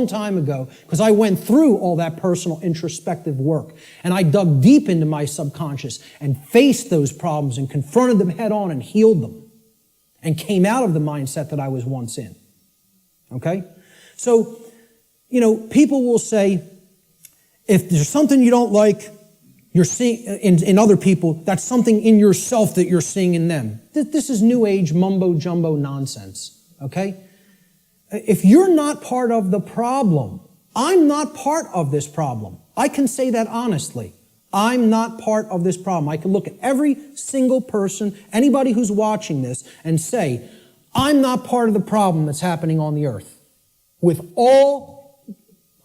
time ago, because I went through all that personal introspective work. And I dug deep into my subconscious and faced those problems and confronted them head on and healed them and came out of the mindset that I was once in. Okay? So, you know, people will say, if there's something you don't like, you're seeing in other people, that's something in yourself that you're seeing in them. This is New Age mumbo-jumbo nonsense, okay? If you're not part of the problem, I'm not part of this problem. I can say that honestly. I'm not part of this problem. I can look at every single person, anybody who's watching this, and say, I'm not part of the problem that's happening on the earth. With all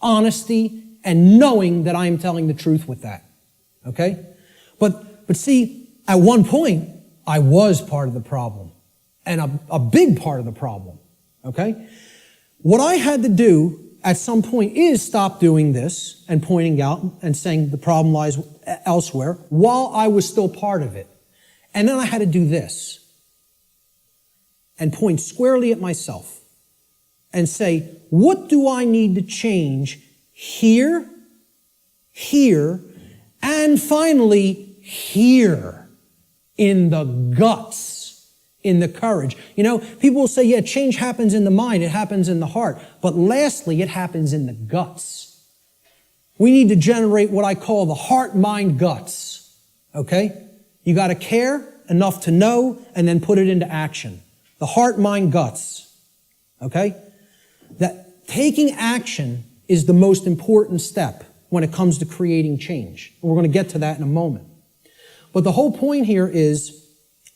honesty and knowing that I am telling the truth with that. Okay? But see, at one point, I was part of the problem. And a big part of the problem. Okay? What I had to do at some point is stop doing this and pointing out and saying the problem lies elsewhere while I was still part of it. And then I had to do this and point squarely at myself and say, what do I need to change here, and finally here, in the guts, in the courage? You know, people will say, yeah, change happens in the mind, it happens in the heart. But lastly, it happens in the guts. We need to generate what I call the heart, mind, guts. Okay? You got to care enough to know and then put it into action. The heart, mind, guts. Okay? That taking action is the most important step when it comes to creating change. And we're going to get to that in a moment. But the whole point here is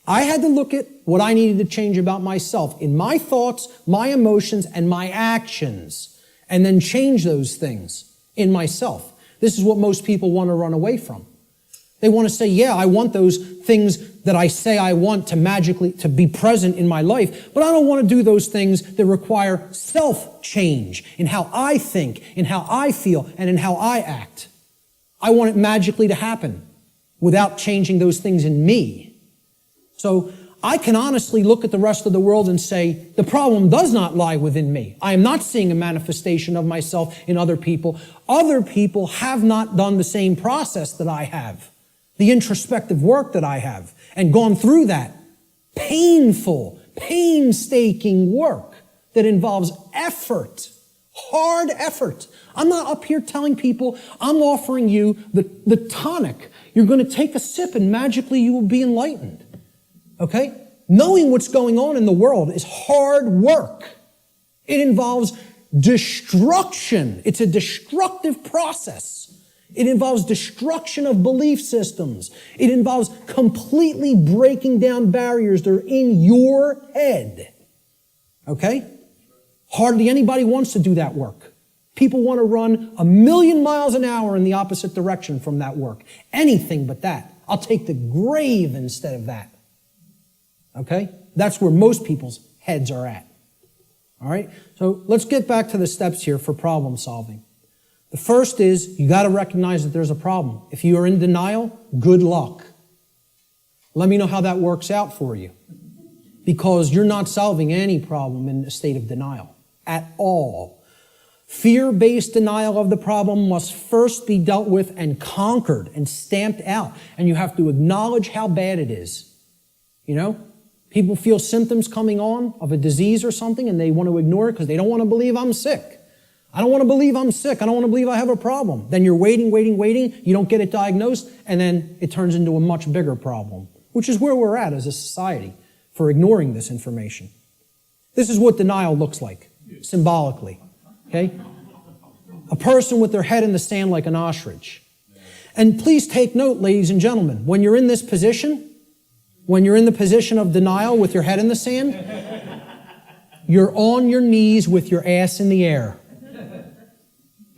I had to look at what I needed to change about myself in my thoughts, my emotions, and my actions, and then change those things in myself. This is what most people want to run away from. They want to say, yeah, I want those things that I say I want to magically to be present in my life, but I don't want to do those things that require self-change in how I think, in how I feel, and in how I act. I want it magically to happen without changing those things in me. So I can honestly look at the rest of the world and say, the problem does not lie within me. I am not seeing a manifestation of myself in other people. Other people have not done the same process that I have, the introspective work that I have, and gone through that painful, painstaking work that involves effort, hard effort. I'm not up here telling people, I'm offering you the tonic. You're going to take a sip and magically you will be enlightened. Okay? Knowing what's going on in the world is hard work. It involves destruction. It's a destructive process. It involves destruction of belief systems. It involves completely breaking down barriers that are in your head. Okay? Hardly anybody wants to do that work. People want to run 1,000,000 miles an hour in the opposite direction from that work. Anything but that. I'll take the grave instead of that. Okay? That's where most people's heads are at. All right? So let's get back to the steps here for problem solving. The first is you got to recognize that there's a problem. If you are in denial, good luck. Let me know how that works out for you. Because you're not solving any problem in a state of denial at all. Fear-based denial of the problem must first be dealt with and conquered and stamped out. And you have to acknowledge how bad it is. You know? People feel symptoms coming on of a disease or something and they want to ignore it because they don't want to believe I'm sick. I don't want to believe I'm sick. I don't want to believe I have a problem. Then you're waiting. You don't get it diagnosed, and then it turns into a much bigger problem, which is where we're at as a society for ignoring this information. This is what denial looks like, symbolically. Okay? A person with their head in the sand like an ostrich. And please take note, ladies and gentlemen, when you're in this position, when you're in the position of denial with your head in the sand, you're on your knees with your ass in the air.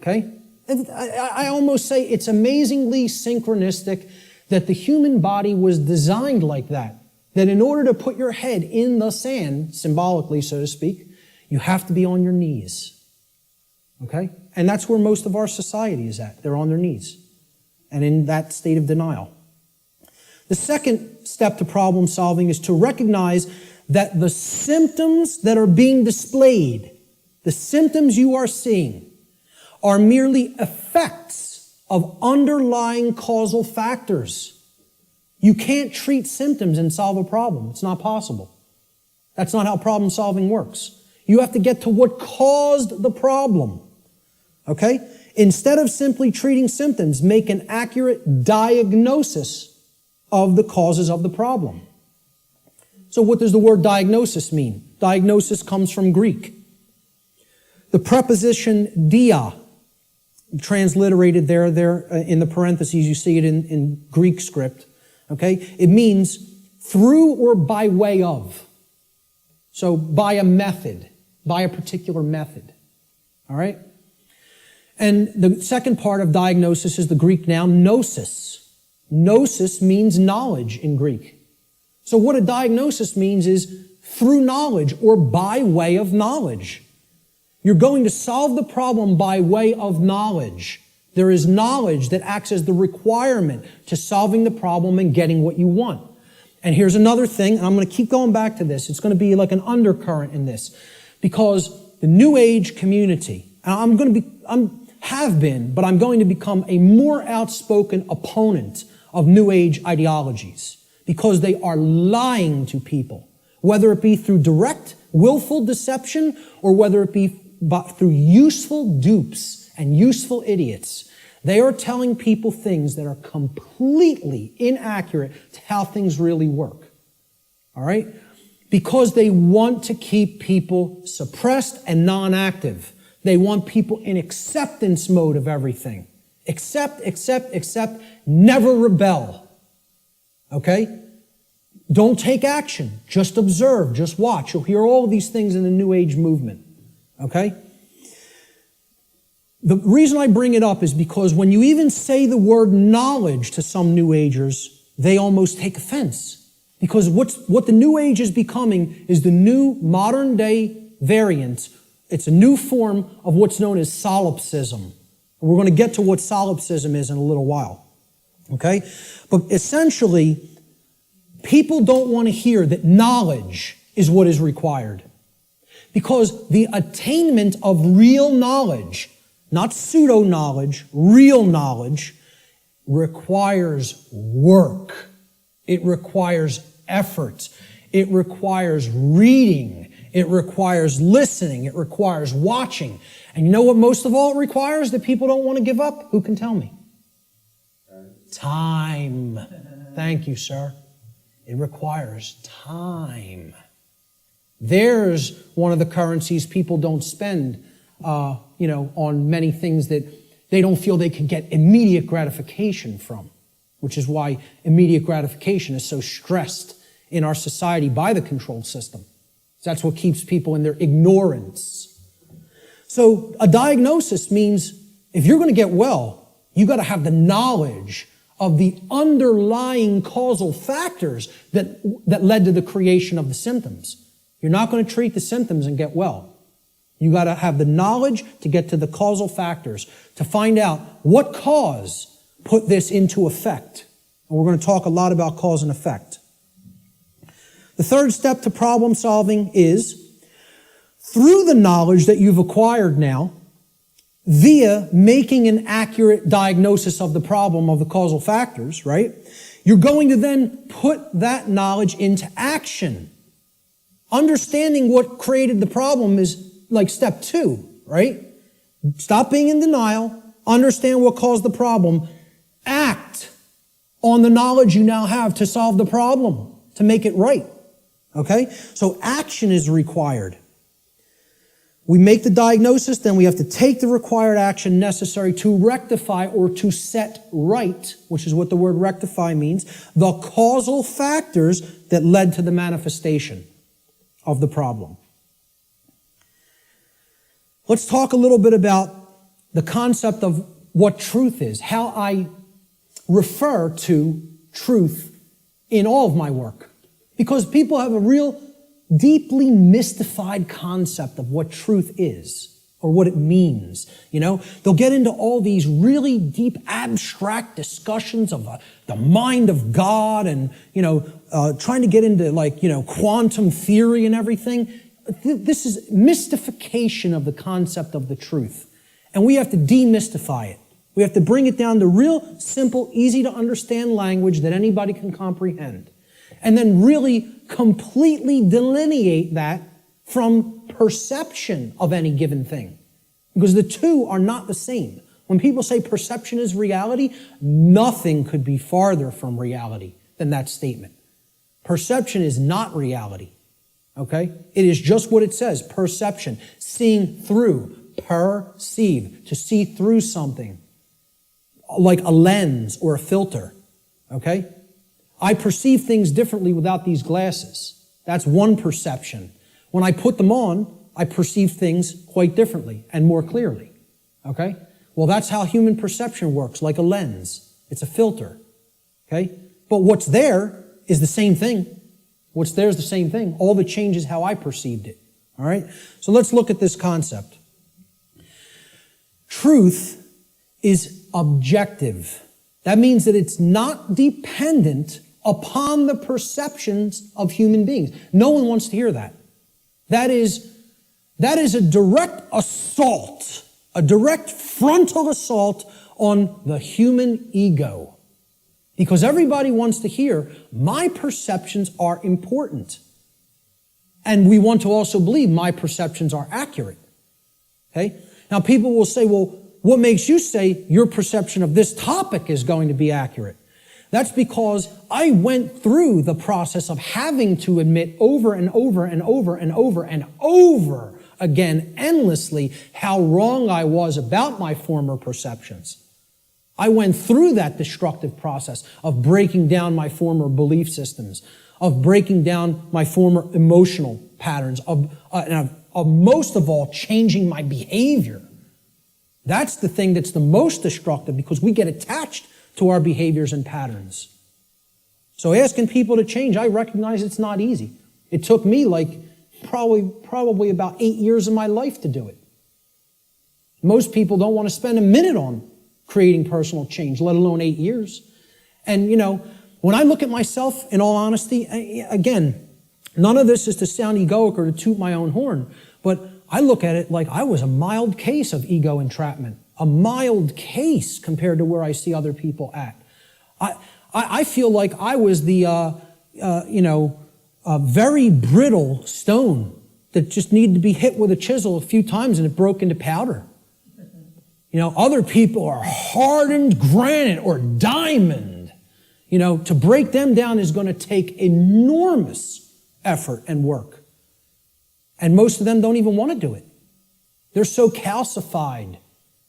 Okay? And I almost say it's amazingly synchronistic that the human body was designed like that. That in order to put your head in the sand, symbolically, so to speak, you have to be on your knees. Okay? And that's where most of our society is at. They're on their knees. And in that state of denial. The second step to problem solving is to recognize that the symptoms that are being displayed, the symptoms you are seeing, are merely effects of underlying causal factors. You can't treat symptoms and solve a problem. It's not possible. That's not how problem solving works. You have to get to what caused the problem. Okay? Instead of simply treating symptoms, make an accurate diagnosis of the causes of the problem. So what does the word diagnosis mean? Diagnosis comes from Greek. The preposition dia, transliterated there in the parentheses, you see it in Greek script. Okay? It means through or by way of. So by a method, by a particular method. All right? And the second part of diagnosis is the Greek noun gnosis. Gnosis means knowledge in Greek. So what a diagnosis means is through knowledge or by way of knowledge. You're going to solve the problem by way of knowledge. There is knowledge that acts as the requirement to solving the problem and getting what you want. And here's another thing, and I'm going to keep going back to this. It's going to be like an undercurrent in this. Because the New Age community, and I'm going to become a more outspoken opponent of New Age ideologies. Because they are lying to people. Whether it be through direct, willful deception, or whether it be through useful dupes and useful idiots. They are telling people things that are completely inaccurate to how things really work. All right? Because they want to keep people suppressed and non-active. They want people in acceptance mode of everything. Accept, never rebel. Okay? Don't take action. Just observe. Just watch. You'll hear all of these things in the New Age movement. Okay? The reason I bring it up is because when you even say the word knowledge to some New Agers, they almost take offense. Because what the New Age is becoming is the new modern day variant. It's a new form of what's known as solipsism. We're going to get to what solipsism is in a little while. Okay? But essentially, people don't want to hear that knowledge is what is required. Because the attainment of real knowledge, not pseudo-knowledge, real knowledge, requires work. It requires effort. It requires reading. It requires listening. It requires watching. And you know what most of all it requires that people don't want to give up? Who can tell me? Time. Thank you, sir. It requires time. There's one of the currencies people don't spend, on many things that they don't feel they can get immediate gratification from, which is why immediate gratification is so stressed in our society by the control system. That's what keeps people in their ignorance. So a diagnosis means if you're going to get well, you got to have the knowledge of the underlying causal factors that led to the creation of the symptoms. You're not going to treat the symptoms and get well. You got to have the knowledge to get to the causal factors, to find out what cause put this into effect. And we're going to talk a lot about cause and effect. The third step to problem solving is, through the knowledge that you've acquired now, via making an accurate diagnosis of the problem of the causal factors, right? You're going to then put that knowledge into action. Understanding what created the problem is like step 2, right? Stop being in denial. Understand what caused the problem. Act on the knowledge you now have to solve the problem, to make it right. Okay? So action is required. We make the diagnosis, then we have to take the required action necessary to rectify or to set right, which is what the word rectify means, the causal factors that led to the manifestation of the problem. Let's talk a little bit about the concept of what truth is, how I refer to truth in all of my work. Because people have a real deeply mystified concept of what truth is or what it means. They'll get into all these really deep abstract discussions of the mind of God and, trying to get into quantum theory and everything. This is mystification of the concept of the truth. And we have to demystify it. We have to bring it down to real simple, easy to understand language that anybody can comprehend. And then really completely delineate that from perception of any given thing. Because the two are not the same. When people say perception is reality, nothing could be farther from reality than that statement. Perception is not reality. Okay? It is just what it says, perception. Seeing through, perceive, to see through something. Like a lens or a filter. Okay? I perceive things differently without these glasses. That's one perception. When I put them on, I perceive things quite differently and more clearly. Okay? Well, that's how human perception works, like a lens. It's a filter. Okay? But what's there is the same thing. What's there is the same thing. All that changes how I perceived it. All right? So let's look at this concept. Truth is objective. That means that it's not dependent upon the perceptions of human beings. No one wants to hear that. That is a direct assault, a direct frontal assault on the human ego. Because everybody wants to hear, my perceptions are important. And we want to also believe my perceptions are accurate. Okay? Now people will say, well, what makes you say your perception of this topic is going to be accurate? That's because I went through the process of having to admit over and over and over and over and over again, endlessly, how wrong I was about my former perceptions. I went through that destructive process of breaking down my former belief systems, of breaking down my former emotional patterns, of most of all, changing my behavior. That's the thing that's the most destructive because we get attached to our behaviors and patterns. So asking people to change, I recognize it's not easy. It took me probably about 8 years of my life to do it. Most people don't want to spend a minute on creating personal change, let alone 8 years. And, when I look at myself, in all honesty, again, none of this is to sound egoic or to toot my own horn, but I look at it like I was a mild case of ego entrapment, a mild case compared to where I see other people at. I feel like I was the, very brittle stone that just needed to be hit with a chisel a few times and it broke into powder. Other people are hardened granite or diamond. To break them down is going to take enormous effort and work. And most of them don't even want to do it. They're so calcified,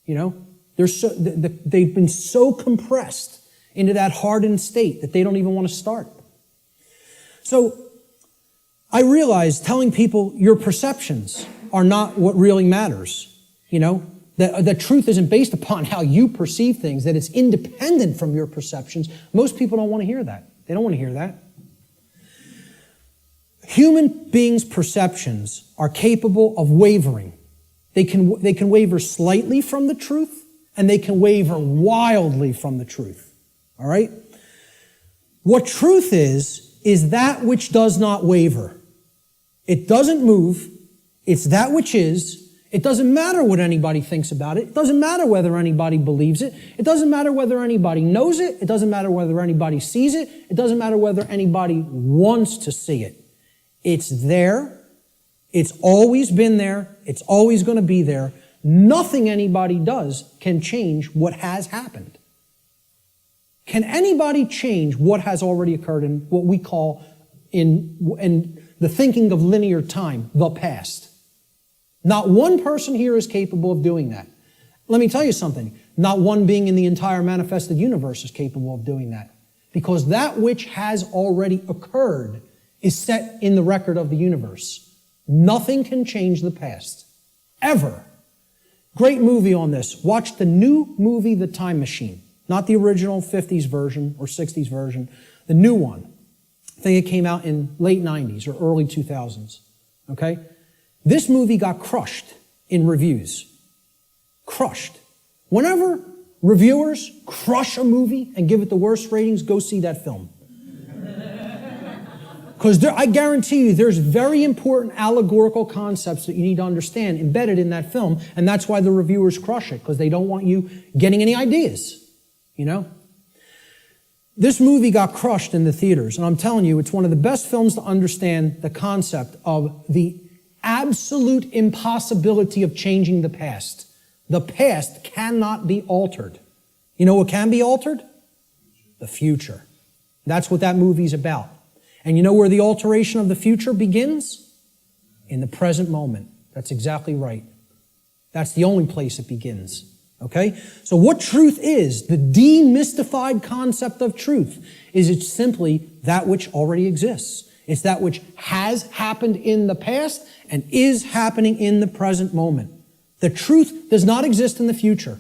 they've been so compressed into that hardened state that they don't even want to start. So I realize telling people your perceptions are not what really matters, that truth isn't based upon how you perceive things, that it's independent from your perceptions. Most people don't want to hear that. They don't want to hear that. Human beings' perceptions are capable of wavering. They can waver slightly from the truth, and they can waver wildly from the truth. All right? What truth is that which does not waver. It doesn't move. It's that which is. It doesn't matter what anybody thinks about it. It doesn't matter whether anybody believes it. It doesn't matter whether anybody knows it. It doesn't matter whether anybody sees it. It doesn't matter whether anybody wants to see it. It's there. It's always been there. It's always going to be there. Nothing anybody does can change what has happened. Can anybody change what has already occurred in what we call in the thinking of linear time, the past? Not one person here is capable of doing that. Let me tell you something. Not one being in the entire manifested universe is capable of doing that. Because that which has already occurred is set in the record of the universe. Nothing can change the past. Ever. Great movie on this. Watch the new movie, The Time Machine. Not the original 50s version or 60s version. The new one. I think it came out in late 90s or early 2000s. Okay? This movie got crushed in reviews. Crushed. Whenever reviewers crush a movie and give it the worst ratings, go see that film. Because I guarantee you there's very important allegorical concepts that you need to understand embedded in that film, and that's why the reviewers crush it, because they don't want you getting any ideas, This movie got crushed in the theaters, and I'm telling you, it's one of the best films to understand the concept of the absolute impossibility of changing the past. The past cannot be altered. You know what can be altered? The future. That's what that movie's about. And you know where the alteration of the future begins? In the present moment. That's exactly right. That's the only place it begins. Okay? So what truth is, the demystified concept of truth, is it's simply that which already exists. It's that which has happened in the past and is happening in the present moment. The truth does not exist in the future.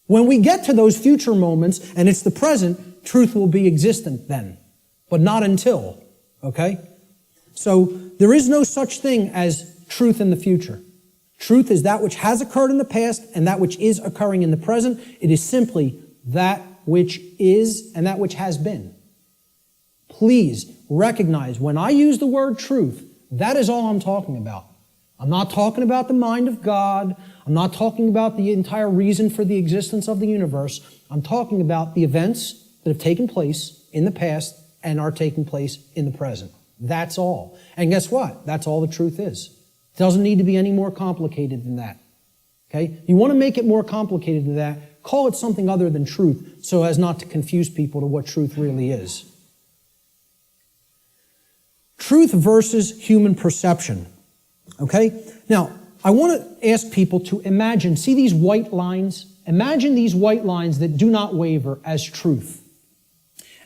When we get to those future moments and it's the present, truth will be existent then, but not until. Okay? So there is no such thing as truth in the future. Truth is that which has occurred in the past and that which is occurring in the present. It is simply that which is and that which has been. Please recognize when I use the word truth, that is all I'm talking about. I'm not talking about the mind of God. I'm not talking about the entire reason for the existence of the universe. I'm talking about the events that have taken place in the past and are taking place in the present. That's all. And guess what? That's all the truth is. It doesn't need to be any more complicated than that. Okay? You want to make it more complicated than that, call it something other than truth so as not to confuse people to what truth really is. Truth versus human perception. Okay? Now, I want to ask people to imagine, see these white lines? Imagine these white lines that do not waver as truth.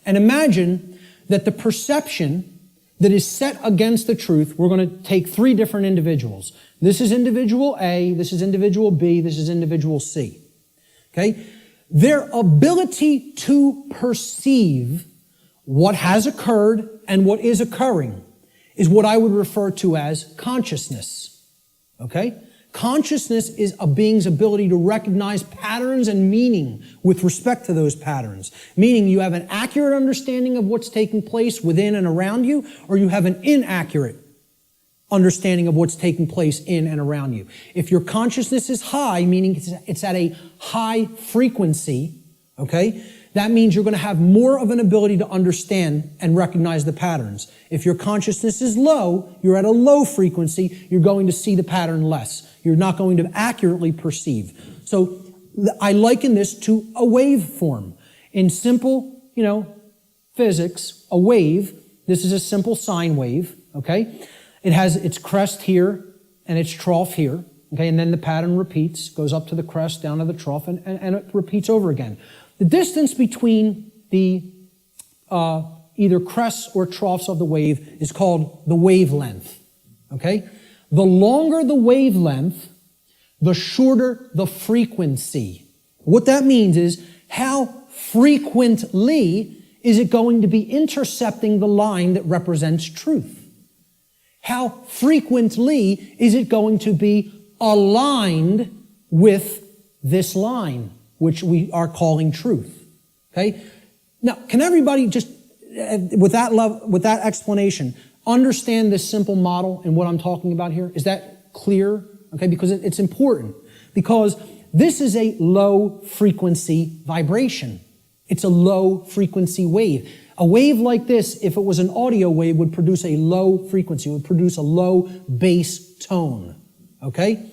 And imagine that the perception that is set against the truth, we're going to take three different individuals. This is individual A, this is individual B, this is individual C. Okay? Their ability to perceive what has occurred and what is occurring is what I would refer to as consciousness. Okay? Consciousness is a being's ability to recognize patterns and meaning with respect to those patterns. Meaning you have an accurate understanding of what's taking place within and around you, or you have an inaccurate understanding of what's taking place in and around you. If your consciousness is high, meaning it's at a high frequency, okay, that means you're going to have more of an ability to understand and recognize the patterns. If your consciousness is low, you're at a low frequency, you're going to see the pattern less. You're not going to accurately perceive. So I liken this to a waveform. In simple, physics, a wave, this is a simple sine wave, okay? It has its crest here and its trough here, okay? And then the pattern repeats, goes up to the crest, down to the trough, and it repeats over again. The distance between the either crests or troughs of the wave is called the wavelength, okay? The longer the wavelength, the shorter the frequency. What that means is how frequently is it going to be intercepting the line that represents truth? How frequently is it going to be aligned with this line, which we are calling truth? Okay? Now, can everybody just, with that explanation, understand this simple model and what I'm talking about here? Is that clear? Okay, because it's important. Because this is a low frequency vibration. It's a low frequency wave. A wave like this, if it was an audio wave, would produce a low frequency, would produce a low bass tone. Okay?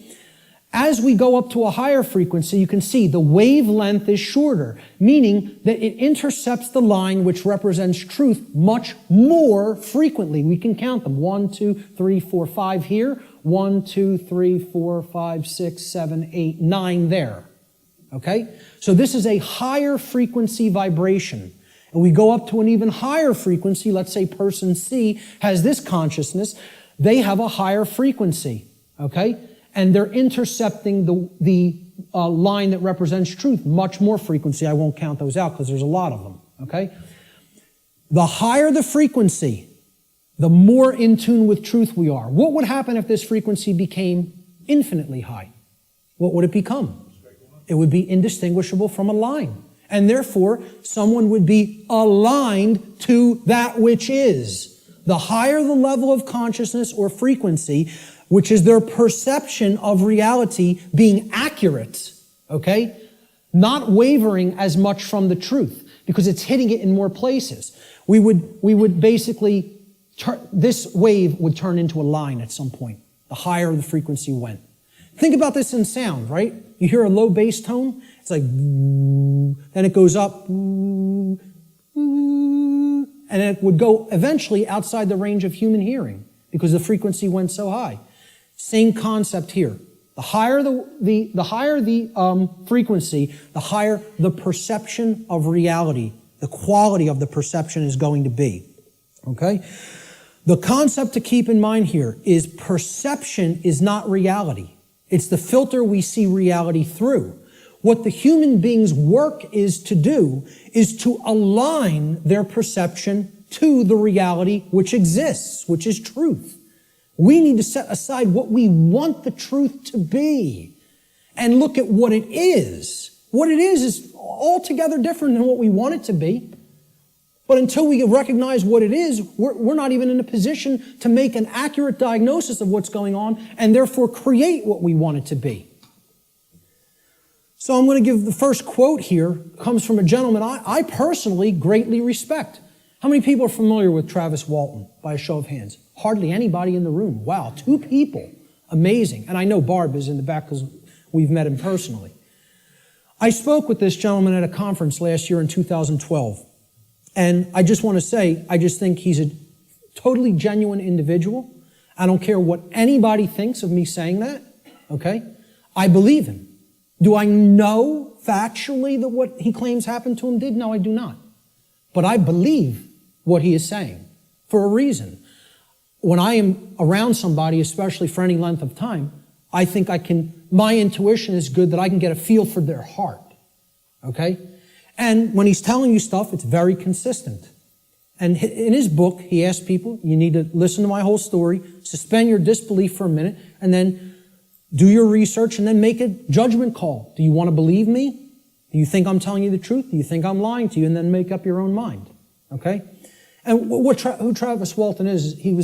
As we go up to a higher frequency, you can see the wavelength is shorter, meaning that it intercepts the line which represents truth much more frequently. We can count them. 1, 2, 3, 4, 5 here. 1, 2, 3, 4, 5, 6, 7, 8, 9 there. Okay? So this is a higher frequency vibration. And we go up to an even higher frequency. Let's say person C has this consciousness. They have a higher frequency. Okay? And they're intercepting the line that represents truth much more frequency. I won't count those out because there's a lot of them, okay? The higher the frequency, the more in tune with truth we are. What would happen if this frequency became infinitely high? What would it become? It would be indistinguishable from a line. And therefore, someone would be aligned to that which is. The higher the level of consciousness or frequency, which is their perception of reality being accurate, okay? Not wavering as much from the truth, because it's hitting it in more places. We would basically, this wave would turn into a line at some point, the higher the frequency went. Think about this in sound, right? You hear a low bass tone, it's like, then it goes up, and it would go eventually outside the range of human hearing, because the frequency went so high. Same concept here. The higher the frequency, the higher the perception of reality, the quality of the perception is going to be. Okay? The concept to keep in mind here is perception is not reality. It's the filter we see reality through. What the human being's work is to do is to align their perception to the reality which exists, which is truth. We need to set aside what we want the truth to be and look at what it is. What it is altogether different than what we want it to be. But until we recognize what it is, we're not even in a position to make an accurate diagnosis of what's going on and therefore create what we want it to be. So I'm going to give the first quote here, comes from a gentleman I personally greatly respect. How many people are familiar with Travis Walton, by a show of hands? Hardly anybody in the room. Wow, 2 people. Amazing. And I know Barb is in the back because we've met him personally. I spoke with this gentleman at a conference last year in 2012. And I just want to say, I just think he's a totally genuine individual. I don't care what anybody thinks of me saying that, okay? I believe him. Do I know factually that what he claims happened to him did? No, I do not. But I believe what he is saying for a reason. when I am around somebody, especially for any length of time, I think my intuition is good that I can get a feel for their heart. Okay? And when he's telling you stuff, it's very consistent. And in his book, he asks people, you need to listen to my whole story, suspend your disbelief for a minute, and then do your research and then make a judgment call. Do you want to believe me? Do you think I'm telling you the truth? Do you think I'm lying to you? And then make up your own mind. Okay? And who Travis Walton is, he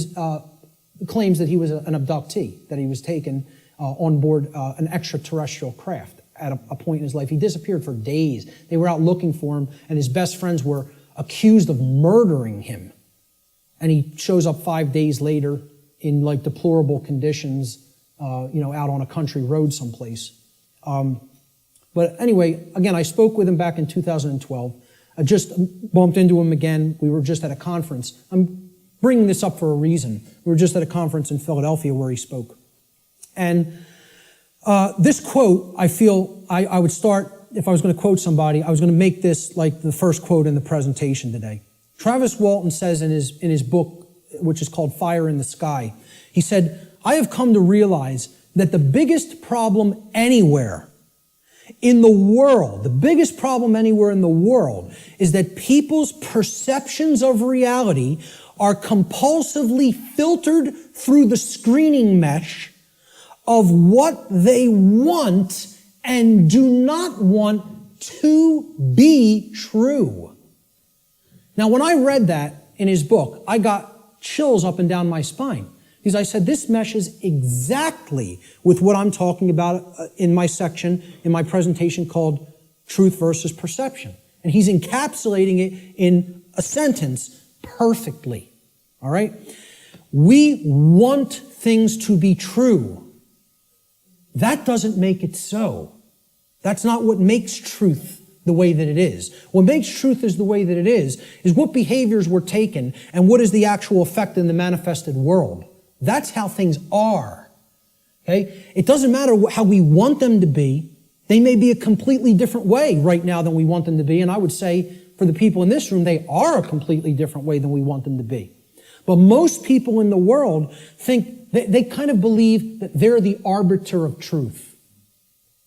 claims that he was an abductee, that he was taken on board an extraterrestrial craft at a point in his life. He disappeared for days. They were out looking for him, and his best friends were accused of murdering him. And he shows up 5 days later in like deplorable conditions, out on a country road someplace. But anyway, again, I spoke with him back in 2012. I just bumped into him again. We were just at a conference. I'm bringing this up for a reason. We were just at a conference in Philadelphia where he spoke. And this quote, I feel I would start, if I was going to quote somebody, I was going to make this like the first quote in the presentation today. Travis Walton says in his book, which is called Fire in the Sky, he said, I have come to realize that the biggest problem anywhere in the world, the biggest problem anywhere in the world is that people's perceptions of reality are compulsively filtered through the screening mesh of what they want and do not want to be true. Now, when I read that in his book, I got chills up and down my spine. Because I said, this meshes exactly with what I'm talking about in my section, in my presentation called Truth versus Perception. And he's encapsulating it in a sentence perfectly. All right? We want things to be true. That doesn't make it so. That's not what makes truth the way that it is. What makes truth is the way that it is what behaviors were taken and what is the actual effect in the manifested world. That's how things are. Okay? It doesn't matter how we want them to be. They may be a completely different way right now than we want them to be. And I would say for the people in this room, they are a completely different way than we want them to be. But most people in the world think, they kind of believe that they're the arbiter of truth.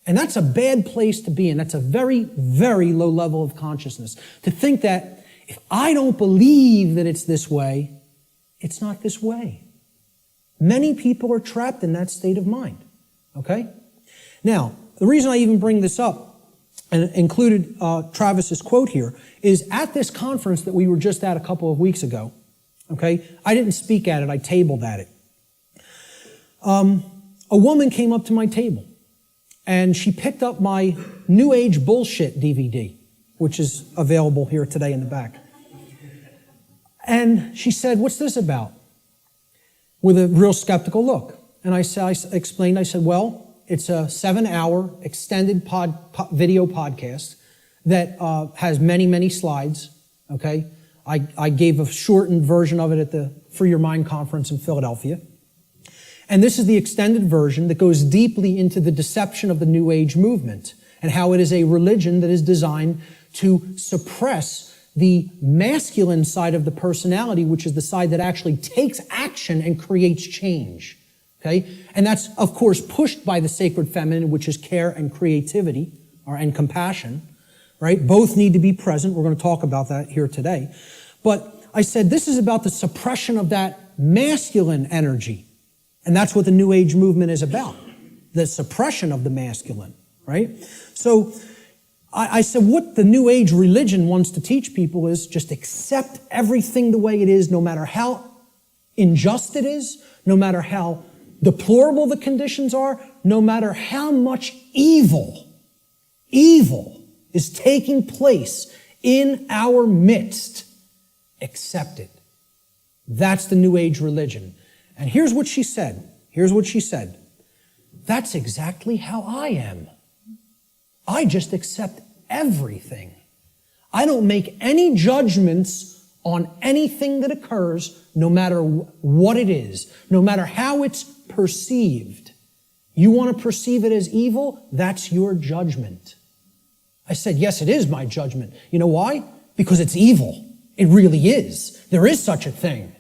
And that's a bad place to be in. That's a very, very low level of consciousness. To think that if I don't believe that it's this way, it's not this way. Many people are trapped in that state of mind. Okay? Now, the reason I even bring this up and included Travis's quote here is at this conference that we were just at a couple of weeks ago. Okay? I didn't speak at it. I tabled at it. A woman came up to my table and she picked up my New Age Bullshit DVD, which is available here today in the back. And she said, "What's this about?" With a real skeptical look. And I explained, well, it's a 7-hour extended video podcast that has many, many slides, okay? I gave a shortened version of it at the Free Your Mind conference in Philadelphia. And this is the extended version that goes deeply into the deception of the New Age movement and how it is a religion that is designed to suppress the masculine side of the personality, which is the side that actually takes action and creates change. Okay? And that's, of course, pushed by the sacred feminine, which is care and creativity, and compassion. Right? Both need to be present. We're going to talk about that here today. But I said this is about the suppression of that masculine energy. And that's what the New Age movement is about. The suppression of the masculine. Right? So I said what the New Age religion wants to teach people is just accept everything the way it is, no matter how unjust it is, no matter how deplorable the conditions are, no matter how much evil is taking place in our midst. Accept it. That's the New Age religion. And here's what she said. That's exactly how I am. I just accept everything. I don't make any judgments on anything that occurs, no matter what it is, no matter how it's perceived. You want to perceive it as evil? That's your judgment. I said, yes, it is my judgment. You know why? Because it's evil. It really is. There is such a thing.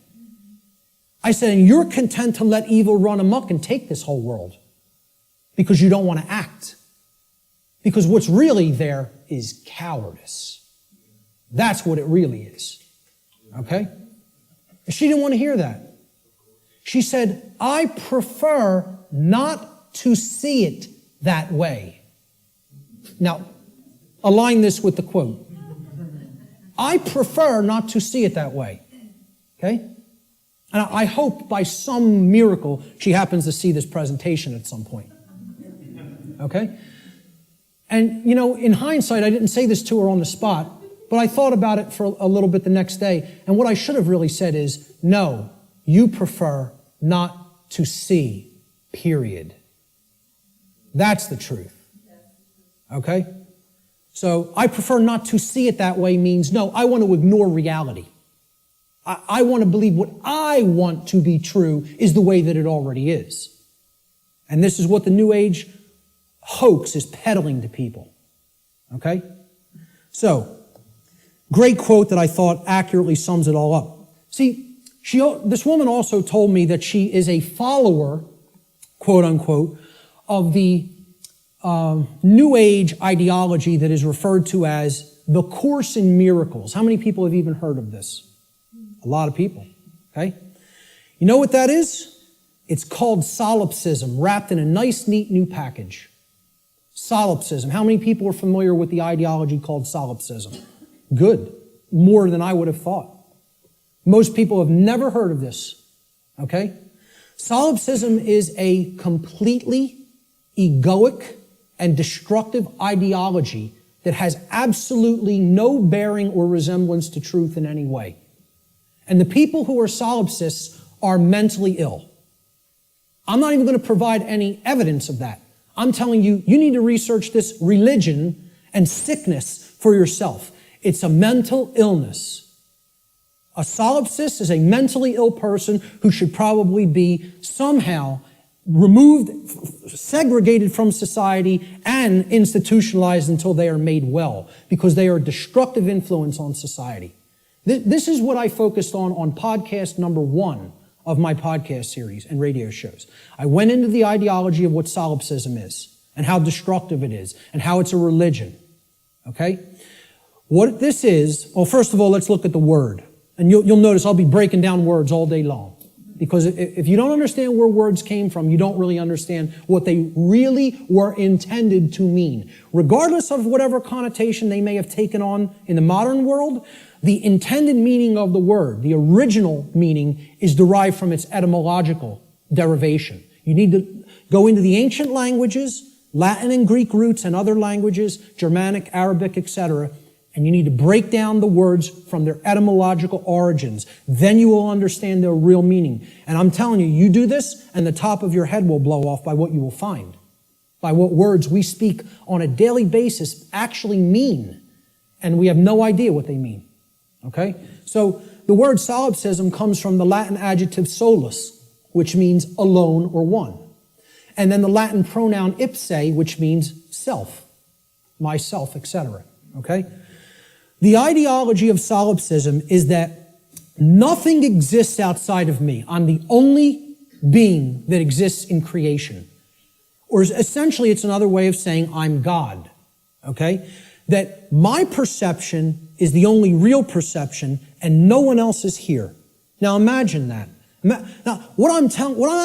I said, and you're content to let evil run amok and take this whole world because you don't want to act. Because what's really there is cowardice. That's what it really is. Okay? And she didn't want to hear that. She said, I prefer not to see it that way. Now, align this with the quote. I prefer not to see it that way. Okay? And I hope by some miracle she happens to see this presentation at some point. Okay? And, you know, in hindsight, I didn't say this to her on the spot, but I thought about it for a little bit the next day. And what I should have really said is, no, you prefer not to see, period. That's the truth. Okay? So I prefer not to see it that way means, no, I want to ignore reality. I want to believe what I want to be true is the way that it already is. And this is what the New Age hoax is peddling to people. Okay? So, great quote that I thought accurately sums it all up. See, this woman also told me that she is a follower, quote unquote, of the New Age ideology that is referred to as the Course in Miracles. How many people have even heard of this? A lot of people. Okay? You know what that is? It's called solipsism, wrapped in a nice, neat new package. Solipsism. How many people are familiar with the ideology called solipsism? Good. More than I would have thought. Most people have never heard of this. Okay? Solipsism is a completely egoic and destructive ideology that has absolutely no bearing or resemblance to truth in any way. And the people who are solipsists are mentally ill. I'm not even going to provide any evidence of that. I'm telling you, you need to research this religion and sickness for yourself. It's a mental illness. A solipsist is a mentally ill person who should probably be somehow removed, segregated from society, and institutionalized until they are made well, because they are a destructive influence on society. This is what I focused on podcast number 1 of my podcast series and radio shows. I went into the ideology of what solipsism is and how destructive it is and how it's a religion. Okay? What this is, well, first of all, let's look at the word. And you'll notice I'll be breaking down words all day long. Because if you don't understand where words came from, you don't really understand what they really were intended to mean. Regardless of whatever connotation they may have taken on in the modern world, the intended meaning of the word, the original meaning, is derived from its etymological derivation. You need to go into the ancient languages, Latin and Greek roots and other languages, Germanic, Arabic, etc., and you need to break down the words from their etymological origins. Then you will understand their real meaning. And I'm telling you, you do this, and the top of your head will blow off by what you will find, by what words we speak on a daily basis actually mean, and we have no idea what they mean. Okay? So the word solipsism comes from the Latin adjective solus, which means alone or one. And then the Latin pronoun ipse, which means self, myself, etc. Okay? The ideology of solipsism is that nothing exists outside of me. I'm the only being that exists in creation. Or essentially, it's another way of saying I'm God. Okay? That my perception is the only real perception and no one else is here. Now imagine that. Now, what I'm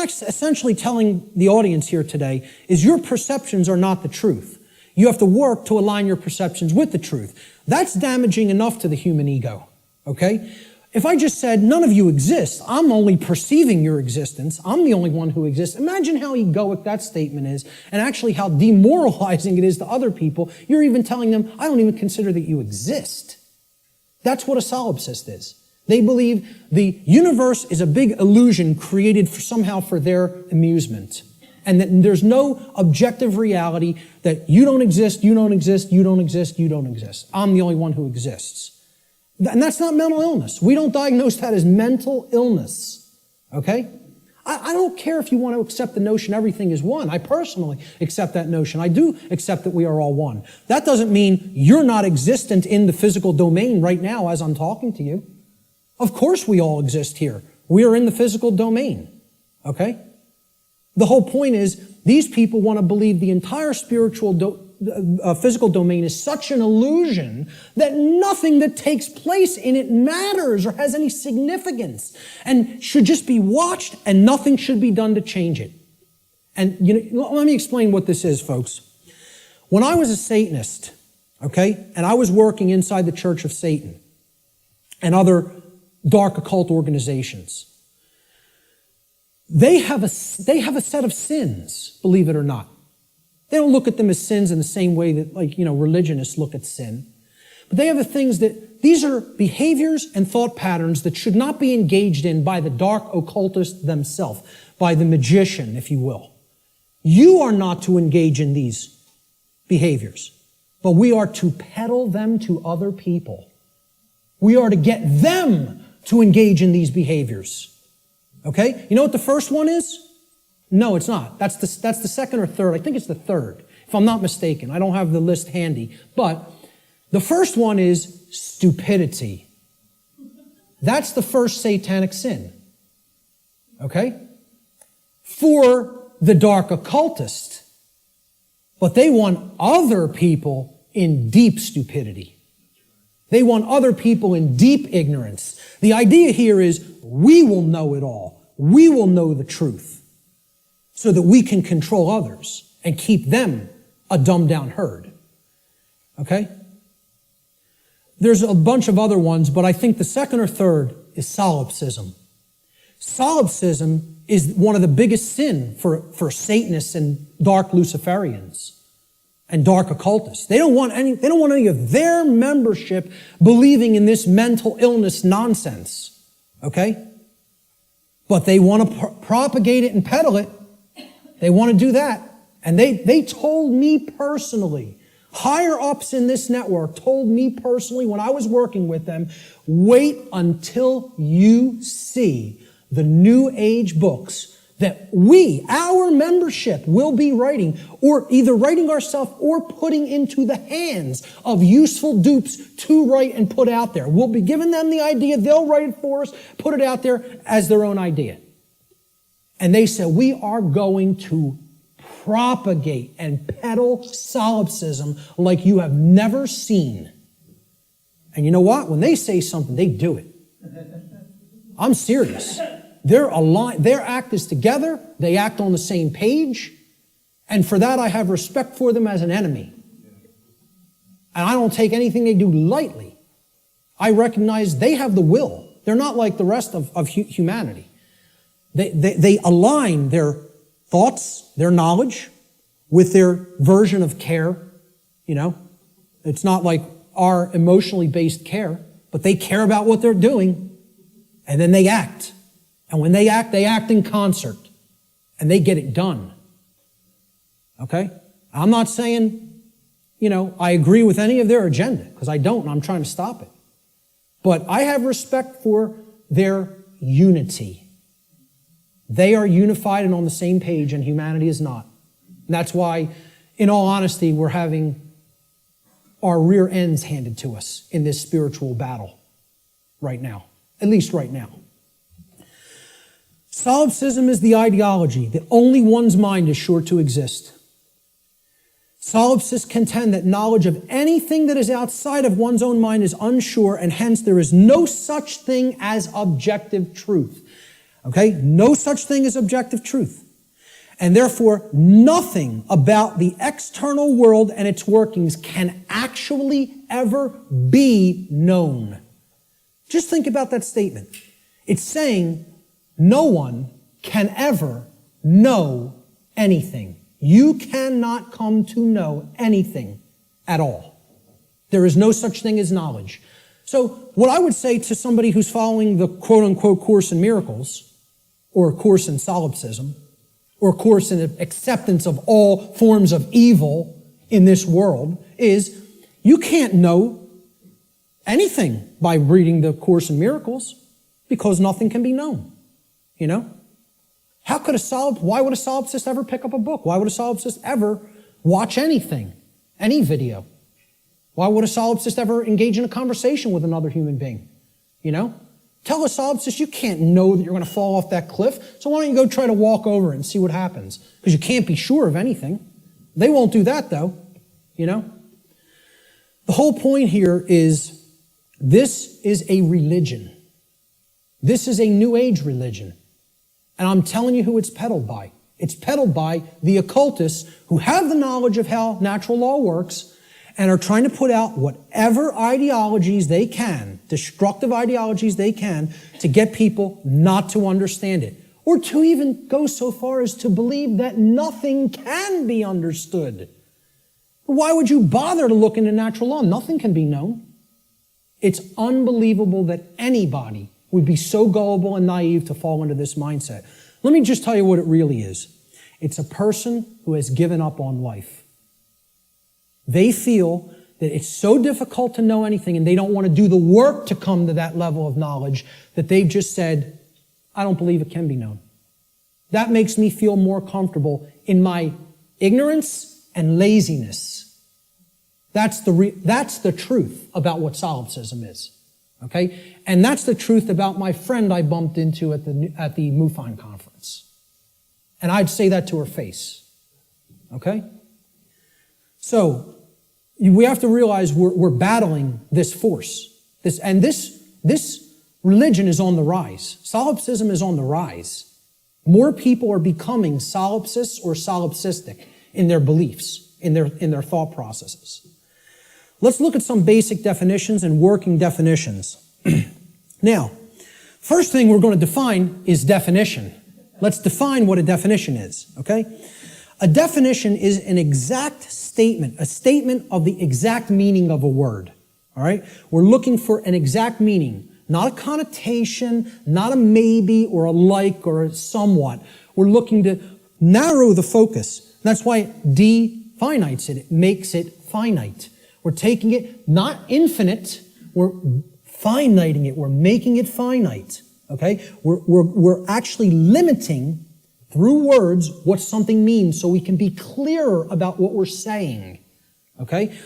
essentially telling the audience here today is your perceptions are not the truth. You have to work to align your perceptions with the truth. That's damaging enough to the human ego, okay? If I just said, none of you exist, I'm only perceiving your existence, I'm the only one who exists, imagine how egoic that statement is, and actually how demoralizing it is to other people. You're even telling them, I don't even consider that you exist. That's what a solipsist is. They believe the universe is a big illusion created somehow for their amusement. And that there's no objective reality that you don't exist, you don't exist, you don't exist, you don't exist. I'm the only one who exists. And that's not mental illness. We don't diagnose that as mental illness. Okay? I don't care if you want to accept the notion everything is one. I personally accept that notion. I do accept that we are all one. That doesn't mean you're not existent in the physical domain right now as I'm talking to you. Of course we all exist here. We are in the physical domain, okay? The whole point is these people want to believe the entire physical domain is such an illusion that nothing that takes place in it matters or has any significance and should just be watched and nothing should be done to change it. And let me explain what this is, folks. When I was a Satanist, okay, and I was working inside the Church of Satan and other dark occult organizations, they have a set of sins, believe it or not. They don't look at them as sins in the same way that, religionists look at sin. But they have the things that, these are behaviors and thought patterns that should not be engaged in by the dark occultist themselves, by the magician, if you will. You are not to engage in these behaviors, but we are to peddle them to other people. We are to get them to engage in these behaviors. Okay? You know what the first one is? No, it's not. That's the second or third. I think it's the third, if I'm not mistaken. I don't have the list handy. But the first one is stupidity. That's the first satanic sin. Okay? For the dark occultist. But they want other people in deep stupidity. They want other people in deep ignorance. The idea here is we will know it all. We will know the truth so that we can control others and keep them a dumbed down herd. Okay? There's a bunch of other ones, but I think the second or third is solipsism. Solipsism is one of the biggest sin for Satanists and dark Luciferians and dark occultists. They don't want any of their membership believing in this mental illness nonsense. Okay? But they want to propagate it and peddle it. They want to do that. And they told me personally, higher ups in this network told me personally when I was working with them, wait until you see the New Age books that our membership, will be writing, or either writing ourselves or putting into the hands of useful dupes to write and put out there. We'll be giving them the idea, they'll write it for us, put it out there as their own idea. And they said, we are going to propagate and peddle solipsism like you have never seen. And you know what? When they say something, they do it. I'm serious. They're aligned. Their act is together. They act on the same page. And for that, I have respect for them as an enemy. And I don't take anything they do lightly. I recognize they have the will. They're not like the rest of humanity. They align their thoughts, their knowledge, with their version of care. It's not like our emotionally based care, but they care about what they're doing, and then they act. And when they act in concert, and they get it done. Okay? I'm not saying, I agree with any of their agenda, because I don't, and I'm trying to stop it. But I have respect for their unity. They are unified and on the same page, and humanity is not. And that's why, in all honesty, we're having our rear ends handed to us in this spiritual battle right now. At least right now. Solipsism is the ideology that only one's mind is sure to exist. Solipsists contend that knowledge of anything that is outside of one's own mind is unsure, and hence there is no such thing as objective truth. Okay? No such thing as objective truth. And therefore, nothing about the external world and its workings can actually ever be known. Just think about that statement. It's saying no one can ever know anything. You cannot come to know anything at all. There is no such thing as knowledge. So what I would say to somebody who's following the quote-unquote Course in Miracles, or a course in solipsism, or a course in acceptance of all forms of evil in this world, is you can't know anything by reading the Course in Miracles, because nothing can be known. Why would a solipsist ever pick up a book? Why would a solipsist ever watch anything, any video? Why would a solipsist ever engage in a conversation with another human being? Tell a solipsist you can't know that you're going to fall off that cliff, so why don't you go try to walk over it and see what happens? Because you can't be sure of anything. They won't do that, though, you know? The whole point here is this is a religion. This is a New Age religion. And I'm telling you who it's peddled by. It's peddled by the occultists who have the knowledge of how natural law works and are trying to put out whatever ideologies they can, destructive ideologies they can, to get people not to understand it. Or to even go so far as to believe that nothing can be understood. Why would you bother to look into natural law? Nothing can be known. It's unbelievable that anybody would be so gullible and naive to fall into this mindset. Let me just tell you what it really is. It's a person who has given up on life. They feel that it's so difficult to know anything and they don't want to do the work to come to that level of knowledge that they've just said, I don't believe it can be known. That makes me feel more comfortable in my ignorance and laziness. That's the truth about what solipsism is. Okay? And that's the truth about my friend I bumped into at the MUFON conference. And I'd say that to her face. Okay? So, we have to realize we're battling this force. This religion is on the rise. Solipsism is on the rise. More people are becoming solipsists or solipsistic in their beliefs, in their thought processes. Let's look at some basic definitions and working definitions. Now, first thing we're going to define is definition. Let's define what a definition is, okay? A definition is an exact statement, a statement of the exact meaning of a word, all right? We're looking for an exact meaning, not a connotation, not a maybe or a like or a somewhat. We're looking to narrow the focus. That's why it definites it. It makes it finite. We're taking it not infinite, we're finiting it. We're making it finite, okay? We're actually limiting through words what something means so we can be clearer about what we're saying, okay?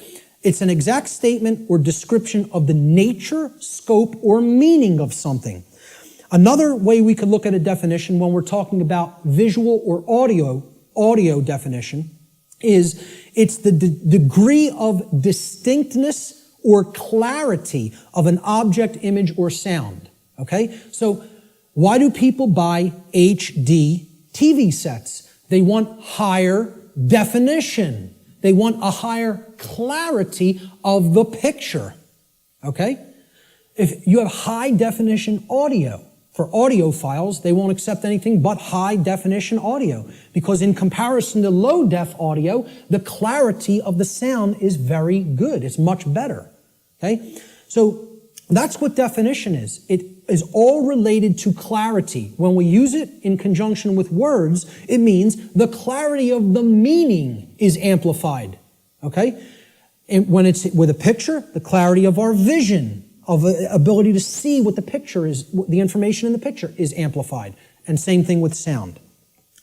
It's an exact statement or description of the nature, scope, or meaning of something. Another way we could look at a definition when we're talking about visual or audio definition is it's the degree of distinctness or clarity of an object, image, or sound. Okay? So why do people buy HD TV sets? They want higher definition. They want a higher clarity of the picture. Okay? If you have high definition audio, for audiophiles, they won't accept anything but high definition audio because in comparison to low def audio, the clarity of the sound is very good. It's much better. Okay? So that's what definition is. It is all related to clarity. When we use it in conjunction with words, it means the clarity of the meaning is amplified. Okay? And when it's with a picture, the clarity of our vision, of ability to see what the picture is, the information in the picture is amplified. And same thing with sound.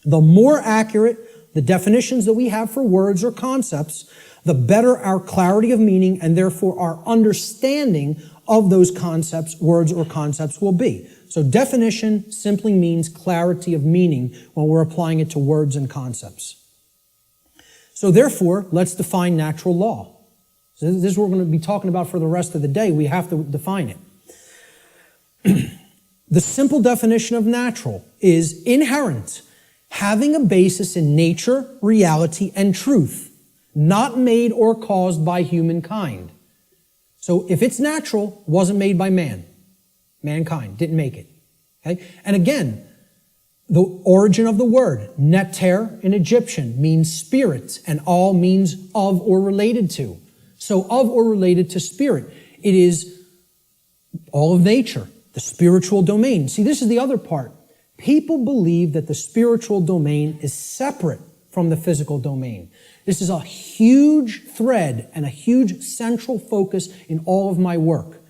The more accurate the definitions that we have for words or concepts, the better our clarity of meaning and therefore our understanding of those concepts, words or concepts will be. So definition simply means clarity of meaning when we're applying it to words and concepts. So therefore, let's define natural law. So this is what we're going to be talking about for the rest of the day. We have to define it. The simple definition of natural is inherent, having a basis in nature, reality, and truth, not made or caused by humankind. So if it's natural, wasn't made by man. Mankind didn't make it. Okay? And again, the origin of the word, neter in Egyptian, means spirit, and all means of or related to. So of or related to spirit. It is all of nature, the spiritual domain. See, this is the other part. People believe that the spiritual domain is separate from the physical domain. This is a huge thread and a huge central focus in all of my work.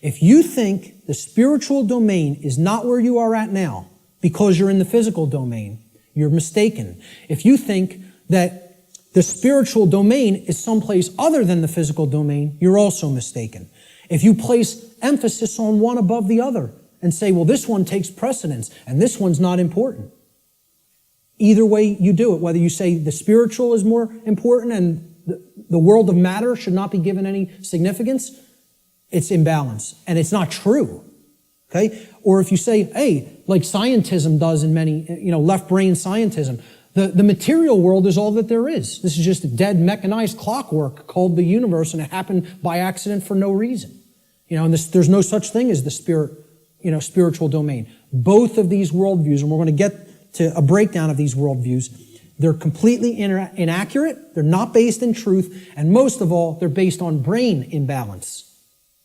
If you think the spiritual domain is not where you are at now because you're in the physical domain, you're mistaken. If you think that the spiritual domain is someplace other than the physical domain, you're also mistaken. If you place emphasis on one above the other, and say, well, this one takes precedence and this one's not important. Either way you do it, whether you say the spiritual is more important and the world of matter should not be given any significance, it's imbalance and it's not true. Okay? Or if you say, hey, like scientism does in many, left brain scientism, the material world is all that there is. This is just a dead mechanized clockwork called the universe, and it happened by accident for no reason. And there's no such thing as the spiritual domain. Both of these worldviews, and we're going to get to a breakdown of these worldviews, they're completely inaccurate, they're not based in truth, and most of all, they're based on brain imbalance.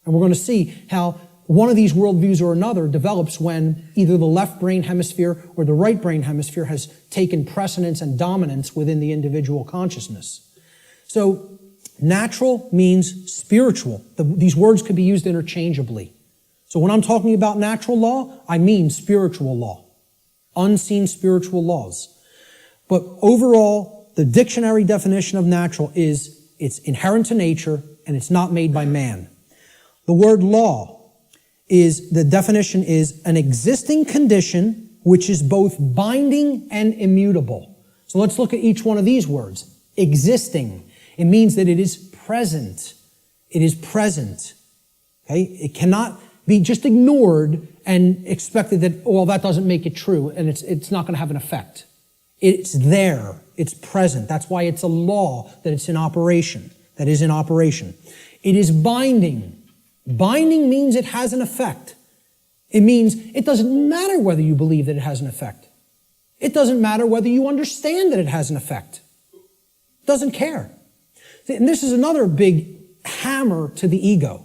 And we're going to see how one of these worldviews or another develops when either the left brain hemisphere or the right brain hemisphere has taken precedence and dominance within the individual consciousness. So, natural means spiritual. These words could be used interchangeably. So when I'm talking about natural law, I mean spiritual law. Unseen spiritual laws. But overall, the dictionary definition of natural is it's inherent to nature and it's not made by man. The word law the definition is an existing condition which is both binding and immutable. So let's look at each one of these words. Existing. It means that it is present. It is present. Okay? It cannot be just ignored and expected that, that doesn't make it true and it's not going to have an effect. It's there. It's present. That's why it's a law that it's in operation. That is in operation. It is binding. Binding means it has an effect. It means it doesn't matter whether you believe that it has an effect. It doesn't matter whether you understand that it has an effect. It doesn't care. And this is another big hammer to the ego.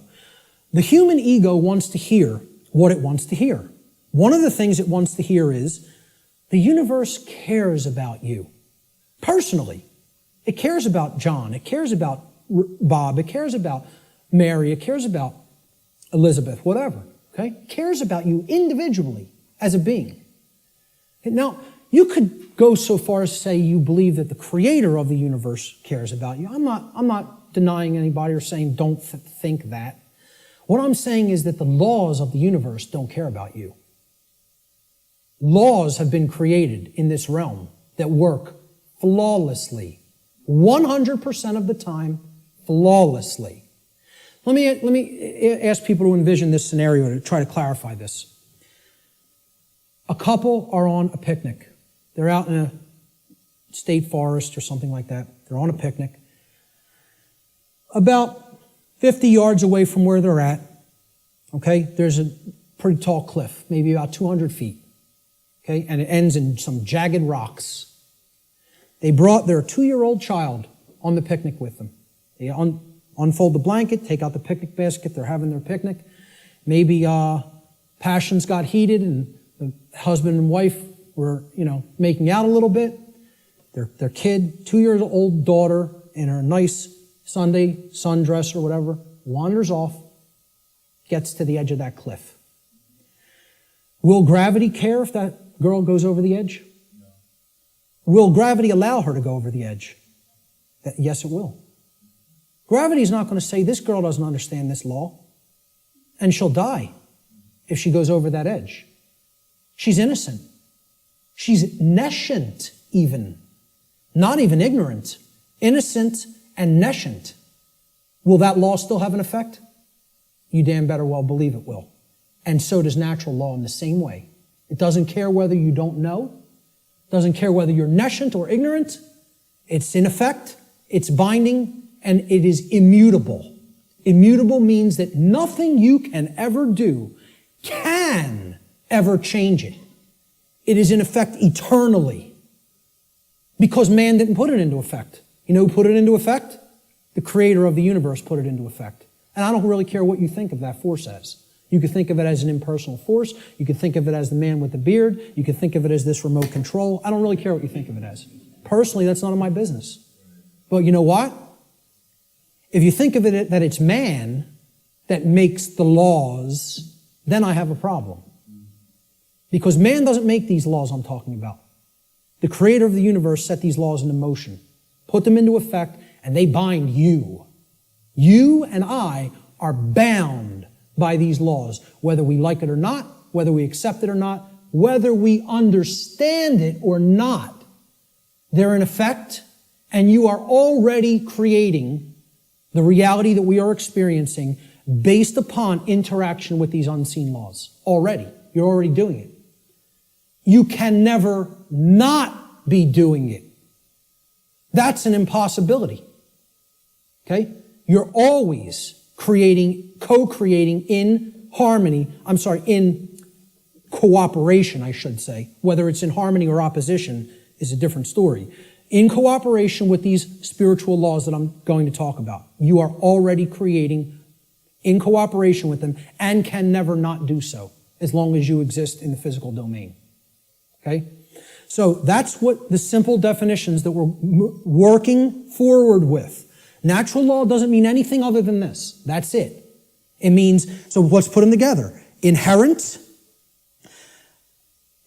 The human ego wants to hear what it wants to hear. One of the things it wants to hear is the universe cares about you. Personally. It cares about John. It cares about Bob. It cares about Mary. It cares about Elizabeth, whatever, okay? Cares about you individually as a being. Now, you could go so far as to say you believe that the creator of the universe cares about you. I'm not denying anybody or saying don't think that. What I'm saying is that the laws of the universe don't care about you. Laws have been created in this realm that work flawlessly, 100% of the time, flawlessly. Let me ask people to envision this scenario to try to clarify this. A couple are on a picnic. They're out in a state forest or something like that. They're on a picnic. About 50 yards away from where they're at, okay, there's a pretty tall cliff, maybe about 200 feet, okay, and it ends in some jagged rocks. They brought their 2-year-old child on the picnic with them. They unfold the blanket, take out the picnic basket, they're having their picnic. Maybe passions got heated and the husband and wife were, making out a little bit. Their kid, 2-year-old daughter, in her nice Sunday sundress or whatever, wanders off, gets to the edge of that cliff. Will gravity care if that girl goes over the edge? No. Will gravity allow her to go over the edge? Yes, it will. Gravity is not going to say, this girl doesn't understand this law, and she'll die if she goes over that edge. She's innocent. She's nescient even. Not even ignorant. Innocent and nescient. Will that law still have an effect? You damn better well believe it will. And so does natural law in the same way. It doesn't care whether you don't know. It doesn't care whether you're nescient or ignorant. It's in effect. It's binding. And it is immutable. Immutable means that nothing you can ever do can ever change it. It is in effect eternally. Because man didn't put it into effect. You know who put it into effect? The creator of the universe put it into effect. And I don't really care what you think of that force as. You could think of it as an impersonal force. You could think of it as the man with the beard. You could think of it as this remote control. I don't really care what you think of it as. Personally, that's none of my business. But you know what? If you think of it that it's man that makes the laws, then I have a problem. Because man doesn't make these laws I'm talking about. The creator of the universe set these laws into motion, put them into effect, and they bind you. You and I are bound by these laws, whether we like it or not, whether we accept it or not, whether we understand it or not, they're in effect, and you are already creating the reality that we are experiencing based upon interaction with these unseen laws. Already. You're already doing it. You can never not be doing it. That's an impossibility. Okay? You're always creating, co-creating in harmony, in cooperation, I should say. Whether it's in harmony or opposition is a different story. In cooperation with these spiritual laws that I'm going to talk about. You are already creating in cooperation with them and can never not do so as long as you exist in the physical domain. Okay? So that's what the simple definitions that we're working forward with. Natural law doesn't mean anything other than this. That's it. It means, so let's put them together. Inherent,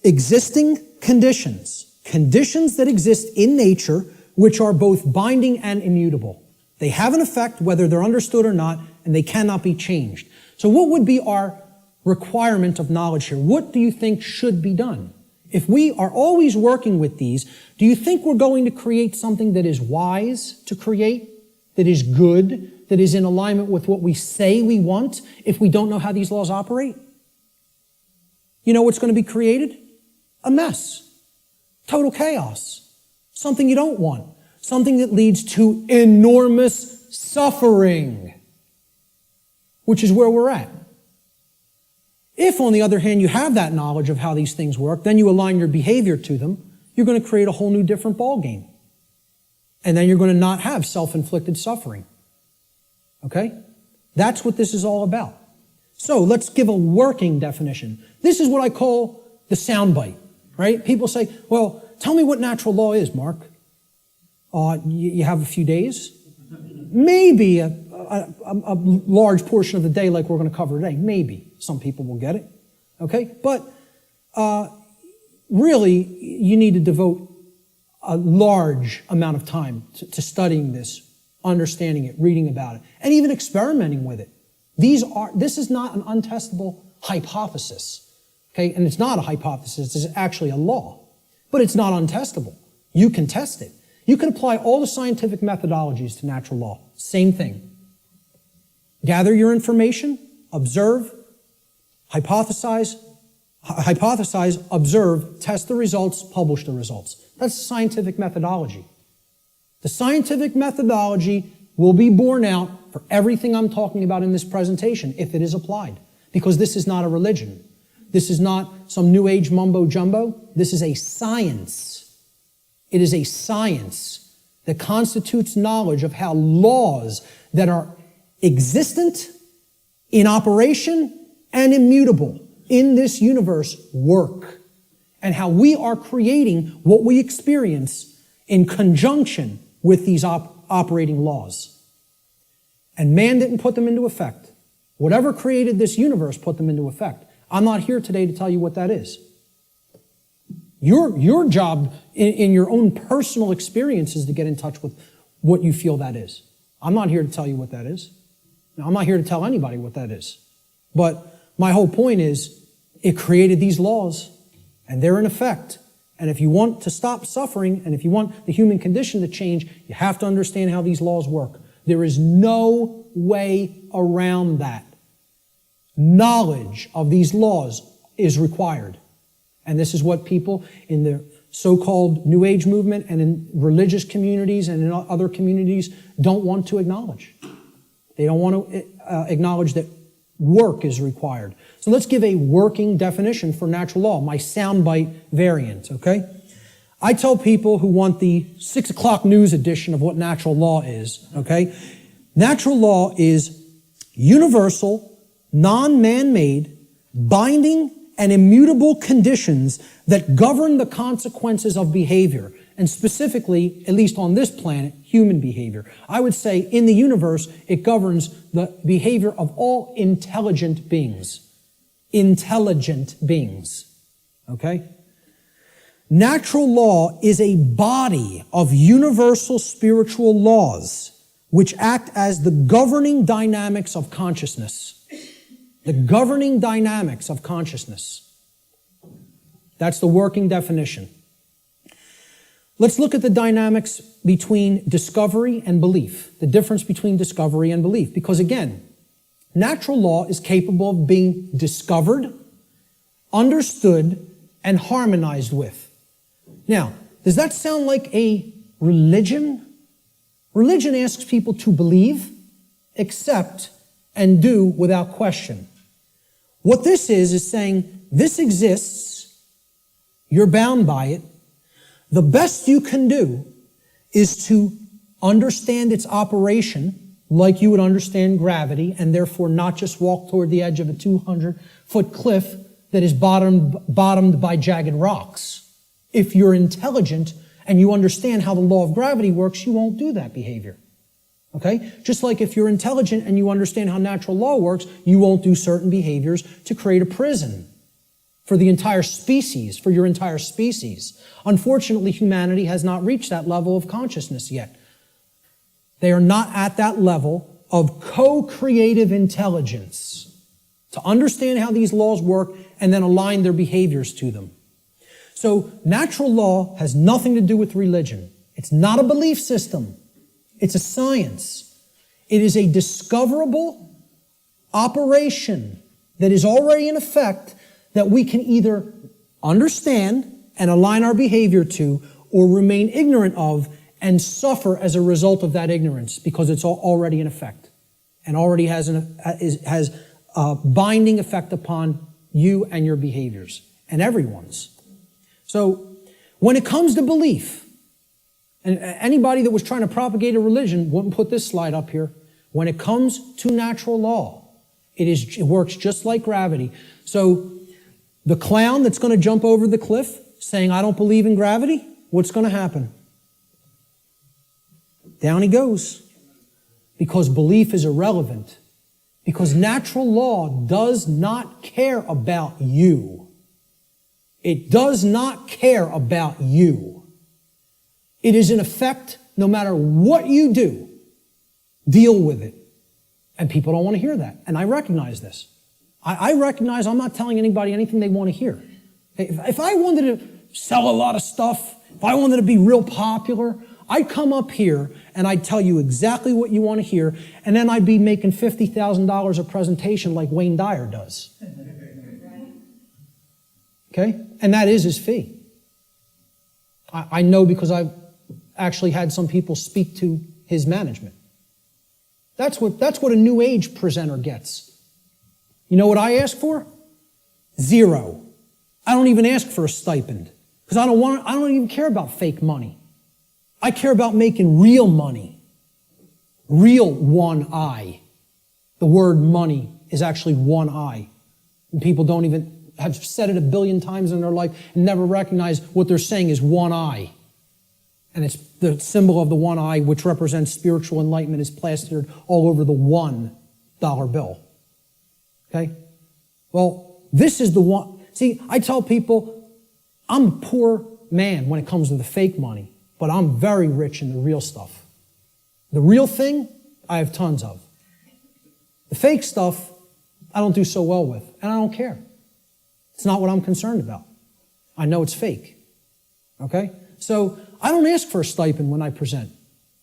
existing conditions. Conditions that exist in nature which are both binding and immutable. They have an effect whether they're understood or not, and they cannot be changed. So what would be our requirement of knowledge here? What do you think should be done? If we are always working with these, do you think we're going to create something that is wise to create, that is good, that is in alignment with what we say we want if we don't know how these laws operate? You know what's going to be created? A mess. Total chaos. Something you don't want. Something that leads to enormous suffering, which is where we're at. If, on the other hand, you have that knowledge of how these things work, then you align your behavior to them, you're going to create a whole new different ballgame. And then you're going to not have self-inflicted suffering. Okay? That's what this is all about. So let's give a working definition. This is what I call the soundbite, right? People say, well, tell me what natural law is, Mark. You have a few days? Maybe a large portion of the day like we're going to cover today. Maybe. Some people will get it. Okay? But really, you need to devote a large amount of time to studying this, understanding it, reading about it, and even experimenting with it. This is not an untestable hypothesis. Okay? And it's not a hypothesis. It's actually a law. But it's not untestable. You can test it. You can apply all the scientific methodologies to natural law. Same thing. Gather your information, observe, hypothesize, observe, test the results, publish the results. That's scientific methodology. The scientific methodology will be borne out for everything I'm talking about in this presentation if it is applied. Because this is not a religion. This is not some New Age mumbo jumbo. This is a science. It is a science that constitutes knowledge of how laws that are existent, in operation, and immutable in this universe work, and how we are creating what we experience in conjunction with these operating laws. And man didn't put them into effect. Whatever created this universe put them into effect. I'm not here today to tell you what that is. Your job in your own personal experience is to get in touch with what you feel that is. I'm not here to tell you what that is. Now, I'm not here to tell anybody what that is. But my whole point is it created these laws, and they're in effect. And if you want to stop suffering, and if you want the human condition to change, you have to understand how these laws work. There is no way around that. Knowledge of these laws is required. And this is what people in the so-called New Age movement and in religious communities and in other communities don't want to acknowledge. They don't want to acknowledge that work is required. So let's give a working definition for natural law, my soundbite variant, okay? I tell people who want the 6 o'clock news edition of what natural law is, okay? Natural law is universal, non-man-made, binding, and immutable conditions that govern the consequences of behavior, and specifically, at least on this planet, human behavior. I would say in the universe, it governs the behavior of all intelligent beings. Intelligent beings. Okay? Natural law is a body of universal spiritual laws which act as the governing dynamics of consciousness. The governing dynamics of consciousness. That's the working definition. Let's look at the dynamics between discovery and belief, the difference between discovery and belief. Because again, natural law is capable of being discovered, understood, and harmonized with. Now, does that sound like a religion? Religion asks people to believe, accept, and do without question. What this is saying, this exists, you're bound by it. The best you can do is to understand its operation like you would understand gravity, and therefore not just walk toward the edge of a 200-foot cliff that is bottomed by jagged rocks. If you're intelligent and you understand how the law of gravity works, you won't do that behavior. Okay? Just like if you're intelligent and you understand how natural law works, you won't do certain behaviors to create a prison for the entire species, for your entire species. Unfortunately, humanity has not reached that level of consciousness yet. They are not at that level of co-creative intelligence to understand how these laws work and then align their behaviors to them. So natural law has nothing to do with religion. It's not a belief system. It's a science. It is a discoverable operation that is already in effect that we can either understand and align our behavior to or remain ignorant of and suffer as a result of that ignorance because it's already in effect and already has a binding effect upon you and your behaviors and everyone's. So when it comes to belief, and anybody that was trying to propagate a religion wouldn't put this slide up here. When it comes to natural law, it works just like gravity. So the clown that's going to jump over the cliff saying, I don't believe in gravity, what's going to happen? Down he goes. Because belief is irrelevant. Because natural law does not care about you. It does not care about you. It is in effect, no matter what you do, deal with it. And people don't want to hear that. And I recognize this. I recognize I'm not telling anybody anything they want to hear. If I wanted to sell a lot of stuff, if I wanted to be real popular, I'd come up here and I'd tell you exactly what you want to hear, and then I'd be making $50,000 a presentation like Wayne Dyer does. Okay? And that is his fee. I know because I've actually had some people speak to his management. That's what a new age presenter gets. You know what I ask for? 0. I don't even ask for a stipend because I don't even care about fake money. I care about making real money. Real one eye. The word money is actually one eye. And people don't even have said it 1 billion times in their life and never recognize what they're saying is one eye. And it's the symbol of the one eye, which represents spiritual enlightenment, is plastered all over the $1 bill. Okay? Well, this is the one. See, I tell people, I'm a poor man when it comes to the fake money, but I'm very rich in the real stuff. The real thing, I have tons of. The fake stuff, I don't do so well with, and I don't care. It's not what I'm concerned about. I know it's fake. Okay? So I don't ask for a stipend when I present.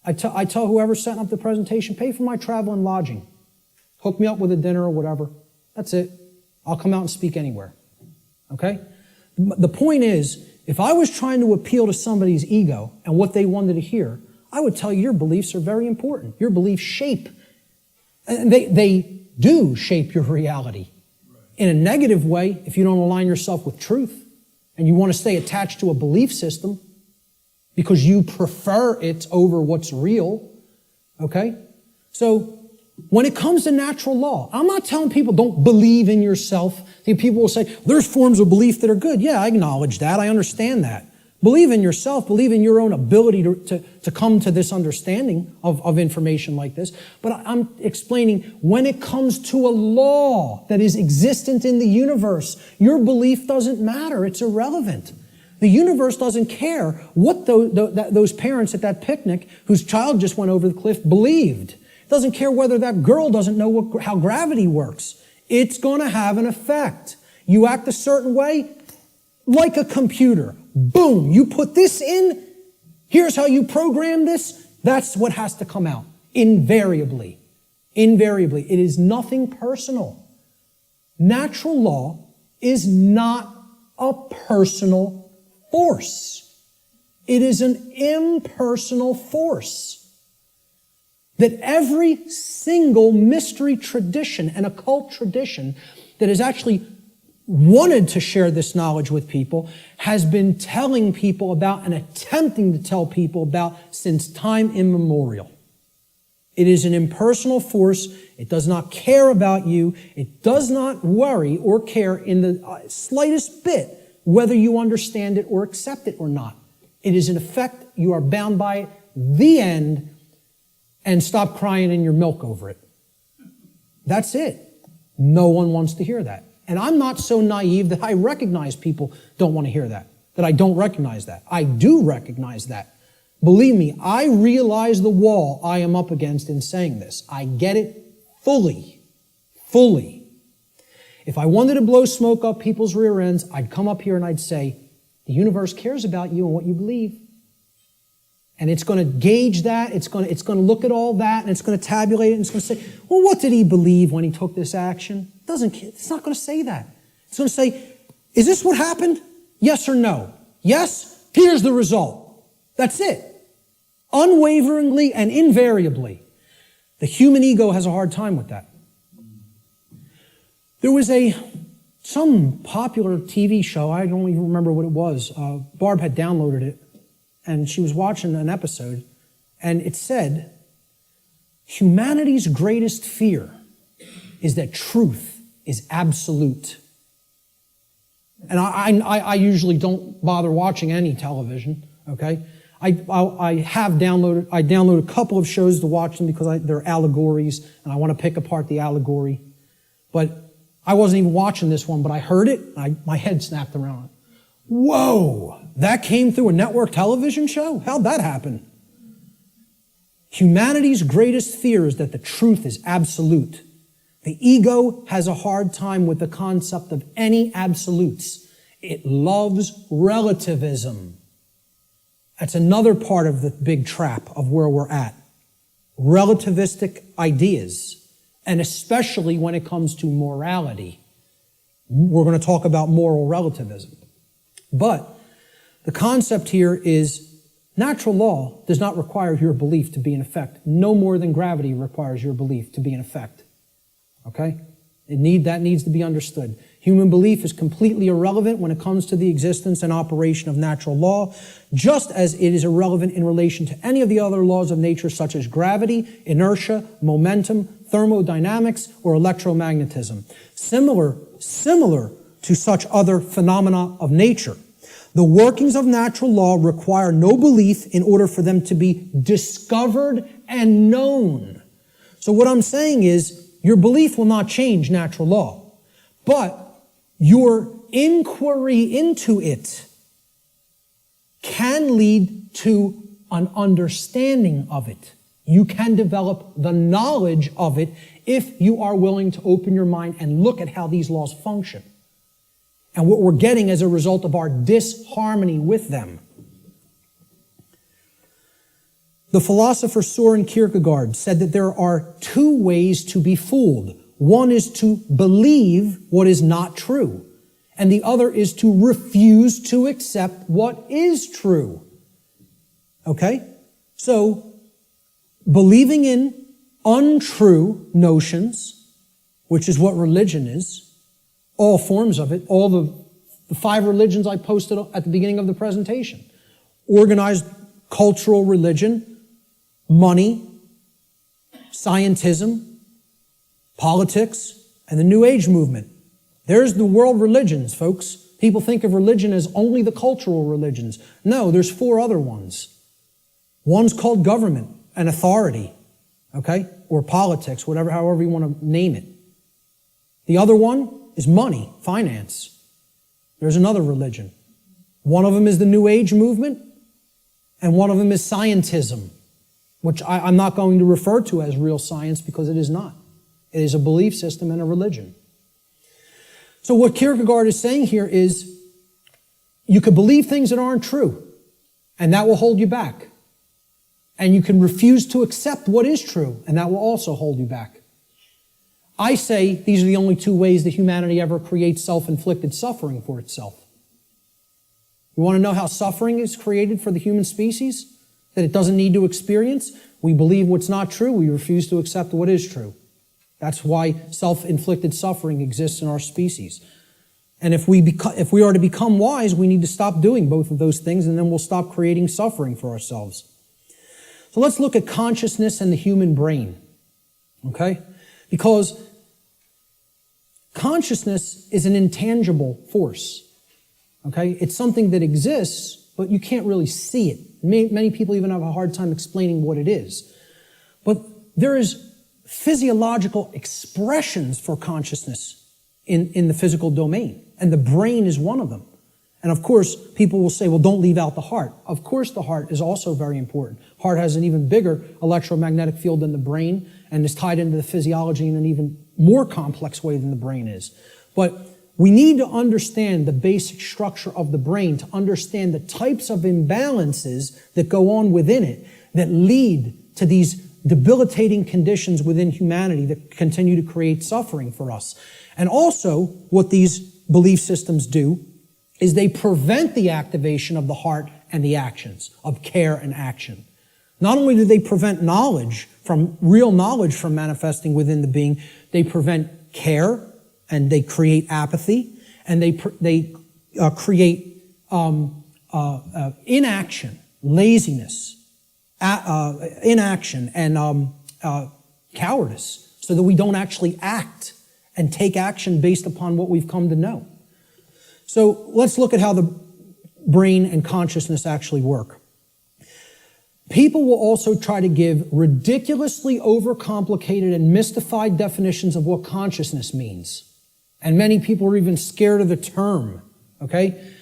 I tell whoever's setting up the presentation, pay for my travel and lodging. Hook me up with a dinner or whatever. That's it. I'll come out and speak anywhere. Okay? The point is, if I was trying to appeal to somebody's ego and what they wanted to hear, I would tell you your beliefs are very important. Your beliefs shape. And they do shape your reality. In a negative way, if you don't align yourself with truth and you want to stay attached to a belief system because you prefer it over what's real, okay? So when it comes to natural law, I'm not telling people don't believe in yourself. People will say, there's forms of belief that are good. Yeah, I acknowledge that. I understand that. Believe in yourself. Believe in your own ability to come to this understanding of information like this. But I'm explaining when it comes to a law that is existent in the universe, your belief doesn't matter. It's irrelevant. The universe doesn't care what those parents at that picnic whose child just went over the cliff believed. It doesn't care whether that girl doesn't know how gravity works. It's going to have an effect. You act a certain way, like a computer. Boom, you put this in, here's how you program this, that's what has to come out. Invariably. Invariably. It is nothing personal. Natural law is not a personal force. It is an impersonal force. That every single mystery tradition and occult tradition that has actually wanted to share this knowledge with people has been telling people about and attempting to tell people about since time immemorial. It is an impersonal force. It does not care about you. It does not worry or care in the slightest bit whether you understand it or accept it or not. It is in effect, you are bound by it, the end, and stop crying in your milk over it. That's it. No one wants to hear that. And I'm not so naive that I recognize people don't want to hear that I don't recognize that. I do recognize that. Believe me, I realize the wall I am up against in saying this. I get it fully. Fully. If I wanted to blow smoke up people's rear ends, I'd come up here and I'd say, the universe cares about you and what you believe. And it's going to gauge that, it's going to look at all that, and it's going to tabulate it, and it's going to say, well, what did he believe when he took this action? It's not going to say that. It's going to say, is this what happened? Yes or no? Yes? Here's the result. That's it. Unwaveringly and invariably. The human ego has a hard time with that. There was some popular TV show, I don't even remember what it was. Barb had downloaded it, and she was watching an episode, and it said, humanity's greatest fear is that truth is absolute. And I usually don't bother watching any television, okay? I downloaded a couple of shows to watch them because they're allegories, and I want to pick apart the allegory. But I wasn't even watching this one, but I heard it, and my head snapped around. Whoa! That came through a network television show? How'd that happen? Humanity's greatest fear is that the truth is absolute. The ego has a hard time with the concept of any absolutes. It loves relativism. That's another part of the big trap of where we're at. Relativistic ideas, and especially when it comes to morality. We're going to talk about moral relativism. But the concept here is natural law does not require your belief to be in effect, no more than gravity requires your belief to be in effect. Okay? That needs to be understood. Human belief is completely irrelevant when it comes to the existence and operation of natural law, just as it is irrelevant in relation to any of the other laws of nature such as gravity, inertia, momentum, thermodynamics, or electromagnetism. Similar to such other phenomena of nature. The workings of natural law require no belief in order for them to be discovered and known. So what I'm saying is, your belief will not change natural law, but your inquiry into it can lead to an understanding of it. You can develop the knowledge of it if you are willing to open your mind and look at how these laws function and what we're getting as a result of our disharmony with them. The philosopher Søren Kierkegaard said that there are two ways to be fooled. One is to believe what is not true, and the other is to refuse to accept what is true. Okay? So, believing in untrue notions, which is what religion is, all forms of it, all the 5 religions I posted at the beginning of the presentation. Organized cultural religion, money, scientism, politics, and the New Age movement. There's the world religions, folks. People think of religion as only the cultural religions. No, there's 4 other ones. One's called government and authority, okay? Or politics, however you want to name it. The other one is money, finance. There's another religion. One of them is the New Age movement, and one of them is scientism, which I'm not going to refer to as real science because it is not. It is a belief system and a religion. So what Kierkegaard is saying here is you could believe things that aren't true, and that will hold you back. And you can refuse to accept what is true, and that will also hold you back. I say these are the only two ways that humanity ever creates self-inflicted suffering for itself. You want to know how suffering is created for the human species? That it doesn't need to experience? We believe what's not true. We refuse to accept what is true. That's why self-inflicted suffering exists in our species. And if we are to become wise, we need to stop doing both of those things, and then we'll stop creating suffering for ourselves. So let's look at consciousness and the human brain. Okay? Because consciousness is an intangible force. Okay? It's something that exists, but you can't really see it. Many people even have a hard time explaining what it is. But there is physiological expressions for consciousness in the physical domain, and the brain is one of them. And of course, people will say, well, don't leave out the heart. Of course, the heart is also very important. Heart has an even bigger electromagnetic field than the brain, and is tied into the physiology in an even more complex way than the brain is. But we need to understand the basic structure of the brain to understand the types of imbalances that go on within it that lead to these debilitating conditions within humanity that continue to create suffering for us. And also, what these belief systems do is they prevent the activation of the heart and the actions, of care and action. Not only do they prevent real knowledge from manifesting within the being, they prevent care, and they create apathy, and they create inaction, laziness, inaction, and cowardice, so that we don't actually act and take action based upon what we've come to know. So let's look at how the brain and consciousness actually work. People will also try to give ridiculously overcomplicated and mystified definitions of what consciousness means. And many people are even scared of the term, okay?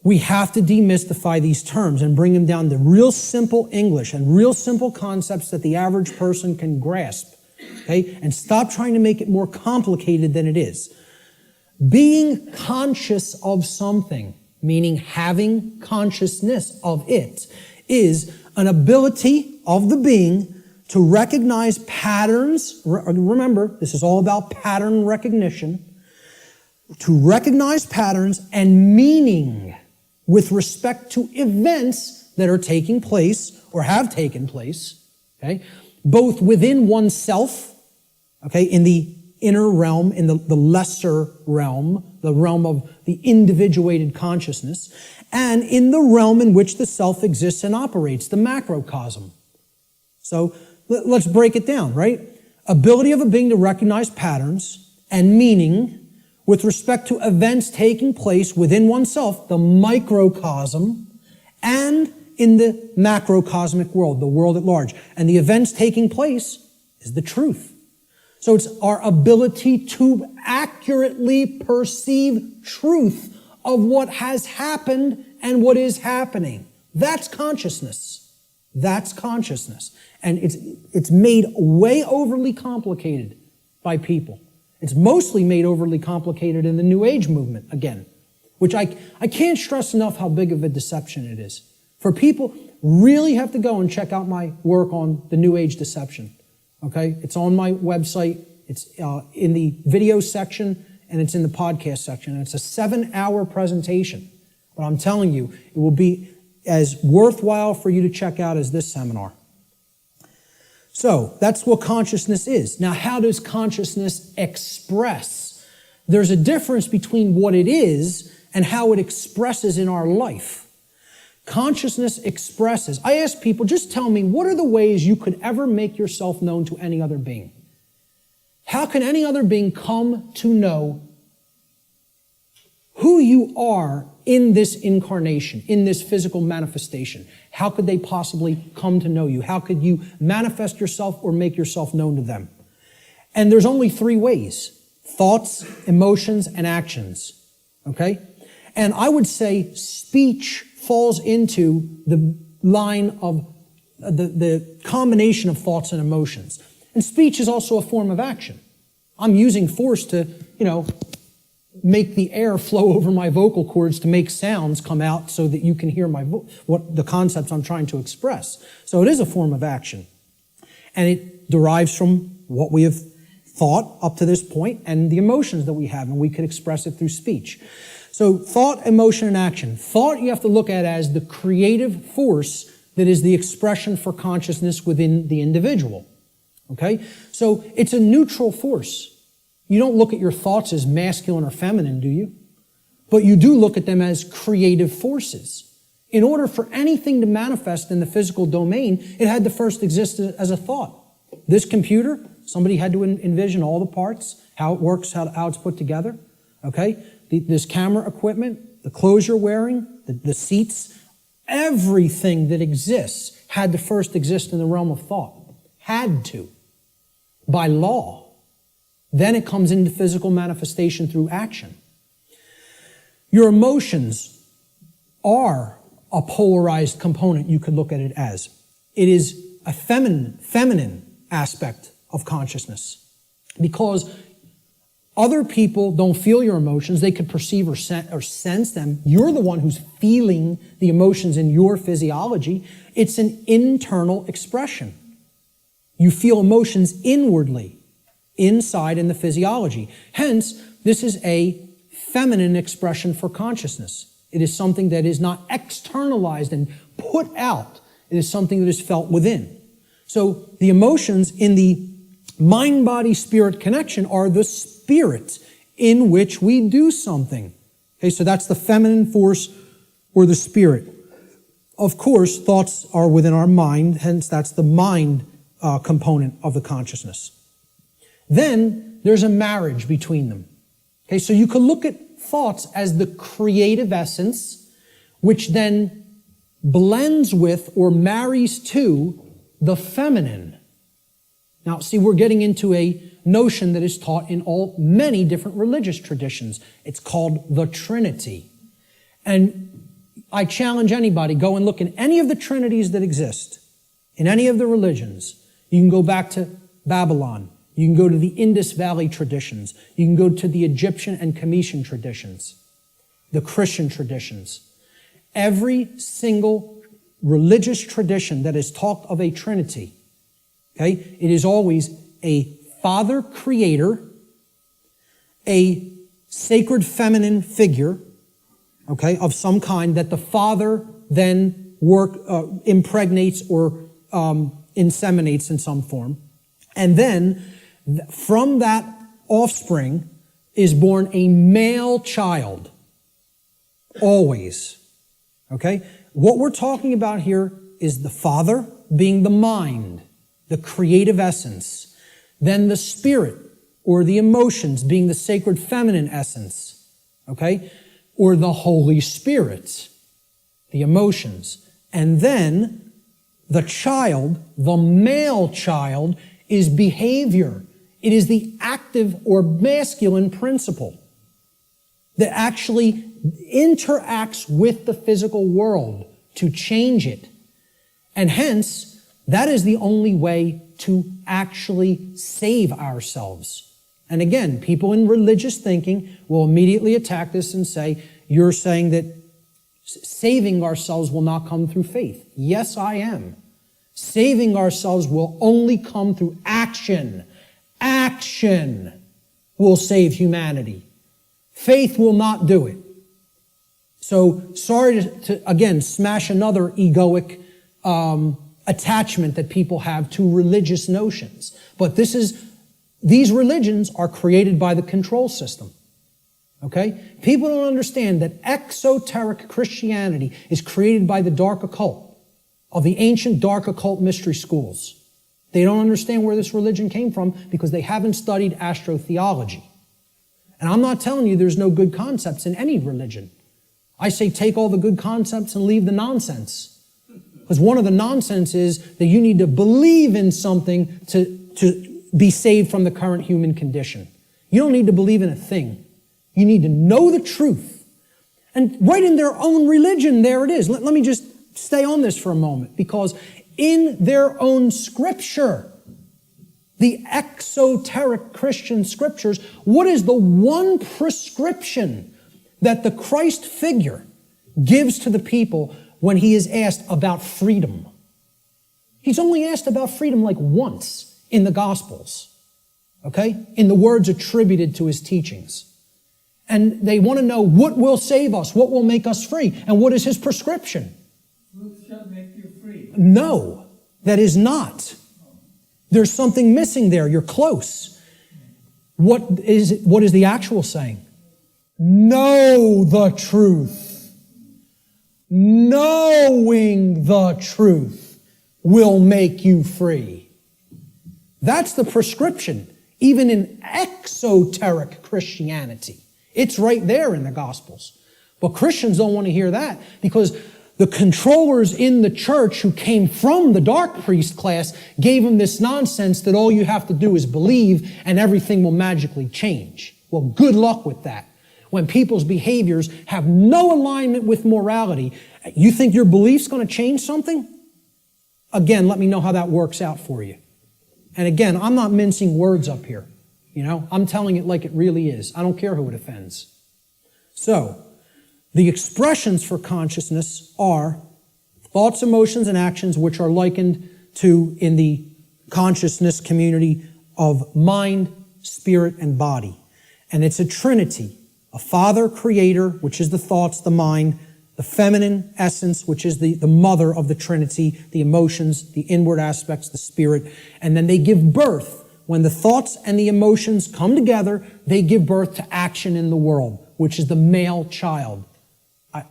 We have to demystify these terms and bring them down to real simple English and real simple concepts that the average person can grasp, okay? And stop trying to make it more complicated than it is. Being conscious of something, meaning having consciousness of it, is an ability of the being to recognize patterns. Remember, this is all about pattern recognition. To recognize patterns and meaning with respect to events that are taking place or have taken place, okay, both within oneself, okay, in the inner realm, in the lesser realm, the realm of the individuated consciousness, and in the realm in which the self exists and operates, the macrocosm. So let's break it down, right? Ability of a being to recognize patterns and meaning with respect to events taking place within oneself, the microcosm, and in the macrocosmic world, the world at large. And the events taking place is the truth. So it's our ability to accurately perceive truth of what has happened and what is happening. That's consciousness. That's consciousness. And it's made way overly complicated by people. It's mostly made overly complicated in the New Age movement, again, which I can't stress enough how big of a deception it is. For people, really have to go and check out my work on the New Age deception. Okay? It's on my website. It's in the video section, and it's in the podcast section. And it's a 7-hour presentation. But I'm telling you, it will be as worthwhile for you to check out as this seminar. So, that's what consciousness is. Now, how does consciousness express? There's a difference between what it is and how it expresses in our life. Consciousness expresses. I ask people, just tell me, what are the ways you could ever make yourself known to any other being? How can any other being come to know who you are in this incarnation, in this physical manifestation? How could they possibly come to know you? How could you manifest yourself or make yourself known to them? And there's only 3 ways: thoughts, emotions, and actions. Okay? And I would say speech falls into the line of the combination of thoughts and emotions. And speech is also a form of action. I'm using force to, make the air flow over my vocal cords to make sounds come out so that you can hear what the concepts I'm trying to express. So it is a form of action. And it derives from what we have thought up to this point and the emotions that we have, and we could express it through speech. So thought, emotion, and action. Thought you have to look at as the creative force that is the expression for consciousness within the individual. Okay? So it's a neutral force. You don't look at your thoughts as masculine or feminine, do you? But you do look at them as creative forces. In order for anything to manifest in the physical domain, it had to first exist as a thought. This computer, somebody had to envision all the parts, how it works, how it's put together. Okay? This camera equipment, the clothes you're wearing, the seats, everything that exists had to first exist in the realm of thought. Had to. By law. Then it comes into physical manifestation through action. Your emotions are a polarized component, you could look at it as. It is a feminine aspect of consciousness. Because other people don't feel your emotions. They could perceive or sense them. You're the one who's feeling the emotions in your physiology. It's an internal expression. You feel emotions inwardly, inside in the physiology. Hence, this is a feminine expression for consciousness. It is something that is not externalized and put out. It is something that is felt within. So the emotions in the mind-body-spirit connection are the spirit in which we do something. Okay, so that's the feminine force or the spirit. Of course, thoughts are within our mind, hence that's the mind component of the consciousness. Then there's a marriage between them. Okay, so you could look at thoughts as the creative essence, which then blends with or marries to the feminine. Now, see, we're getting into a notion that is taught in many different religious traditions. It's called the Trinity. And I challenge anybody, go and look in any of the trinities that exist, in any of the religions. You can go back to Babylon. You can go to the Indus Valley traditions. You can go to the Egyptian and Cometian traditions, the Christian traditions. Every single religious tradition that has talked of a Trinity, okay, it is always a Father Creator, a sacred feminine figure, okay, of some kind that the Father then impregnates or inseminates in some form. And then from that offspring is born a male child. Always. Okay? What we're talking about here is the Father being the mind, the creative essence. Then the Spirit, or the emotions, being the sacred feminine essence. Okay? Or the Holy Spirit, the emotions. And then the child, the male child, is behavior. It is the active or masculine principle that actually interacts with the physical world to change it. And hence, that is the only way to actually save ourselves. And again, people in religious thinking will immediately attack this and say, you're saying that saving ourselves will not come through faith. Yes, I am. Saving ourselves will only come through action. Action will save humanity. Faith will not do it. So, sorry to again, smash another egoic attachment that people have to religious notions. But these religions are created by the control system. Okay? People don't understand that exoteric Christianity is created by the dark occult, of the ancient dark occult mystery schools. They don't understand where this religion came from because they haven't studied astrotheology. And I'm not telling you there's no good concepts in any religion. I say take all the good concepts and leave the nonsense. Because one of the nonsense is that you need to believe in something to be saved from the current human condition. You don't need to believe in a thing. You need to know the truth. And right in their own religion, there it is. Let me just stay on this for a moment, because in their own scripture, the exoteric Christian scriptures, what is the one prescription that the Christ figure gives to the people when he is asked about freedom? He's only asked about freedom like once in the Gospels, okay? In the words attributed to his teachings. And they want to know what will save us, what will make us free, and what is his prescription? Truth shall make you free. No, that is not. There's something missing there. You're close. What is the actual saying? Know the truth. Knowing the truth will make you free. That's the prescription, even in exoteric Christianity. It's right there in the Gospels. But Christians don't want to hear that because the controllers in the church who came from the dark priest class gave them this nonsense that all you have to do is believe and everything will magically change. Well, good luck with that. When people's behaviors have no alignment with morality, you think your belief's going to change something? Again, let me know how that works out for you. And again, I'm not mincing words up here. I'm telling it like it really is. I don't care who it offends. So, the expressions for consciousness are thoughts, emotions, and actions which are likened to, in the consciousness community, of mind, spirit, and body. And it's a trinity. A Father, Creator, which is the thoughts, the mind, the feminine essence, which is the mother of the Trinity, the emotions, the inward aspects, the spirit. And then they give birth. When the thoughts and the emotions come together, they give birth to action in the world, which is the male child.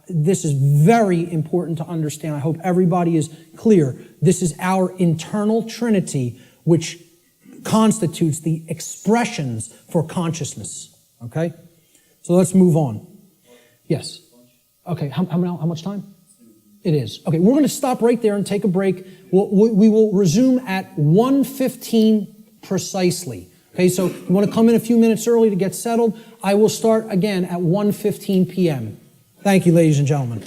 This is very important to understand. I hope everybody is clear. This is our internal Trinity, which constitutes the expressions for consciousness. Okay? So let's move on. Yes. Okay, how much time? It is. Okay, we're going to stop right there and take a break. We will resume at 1:15 precisely. Okay, so you want to come in a few minutes early to get settled. I will start again at 1:15 p.m. Thank you, ladies and gentlemen.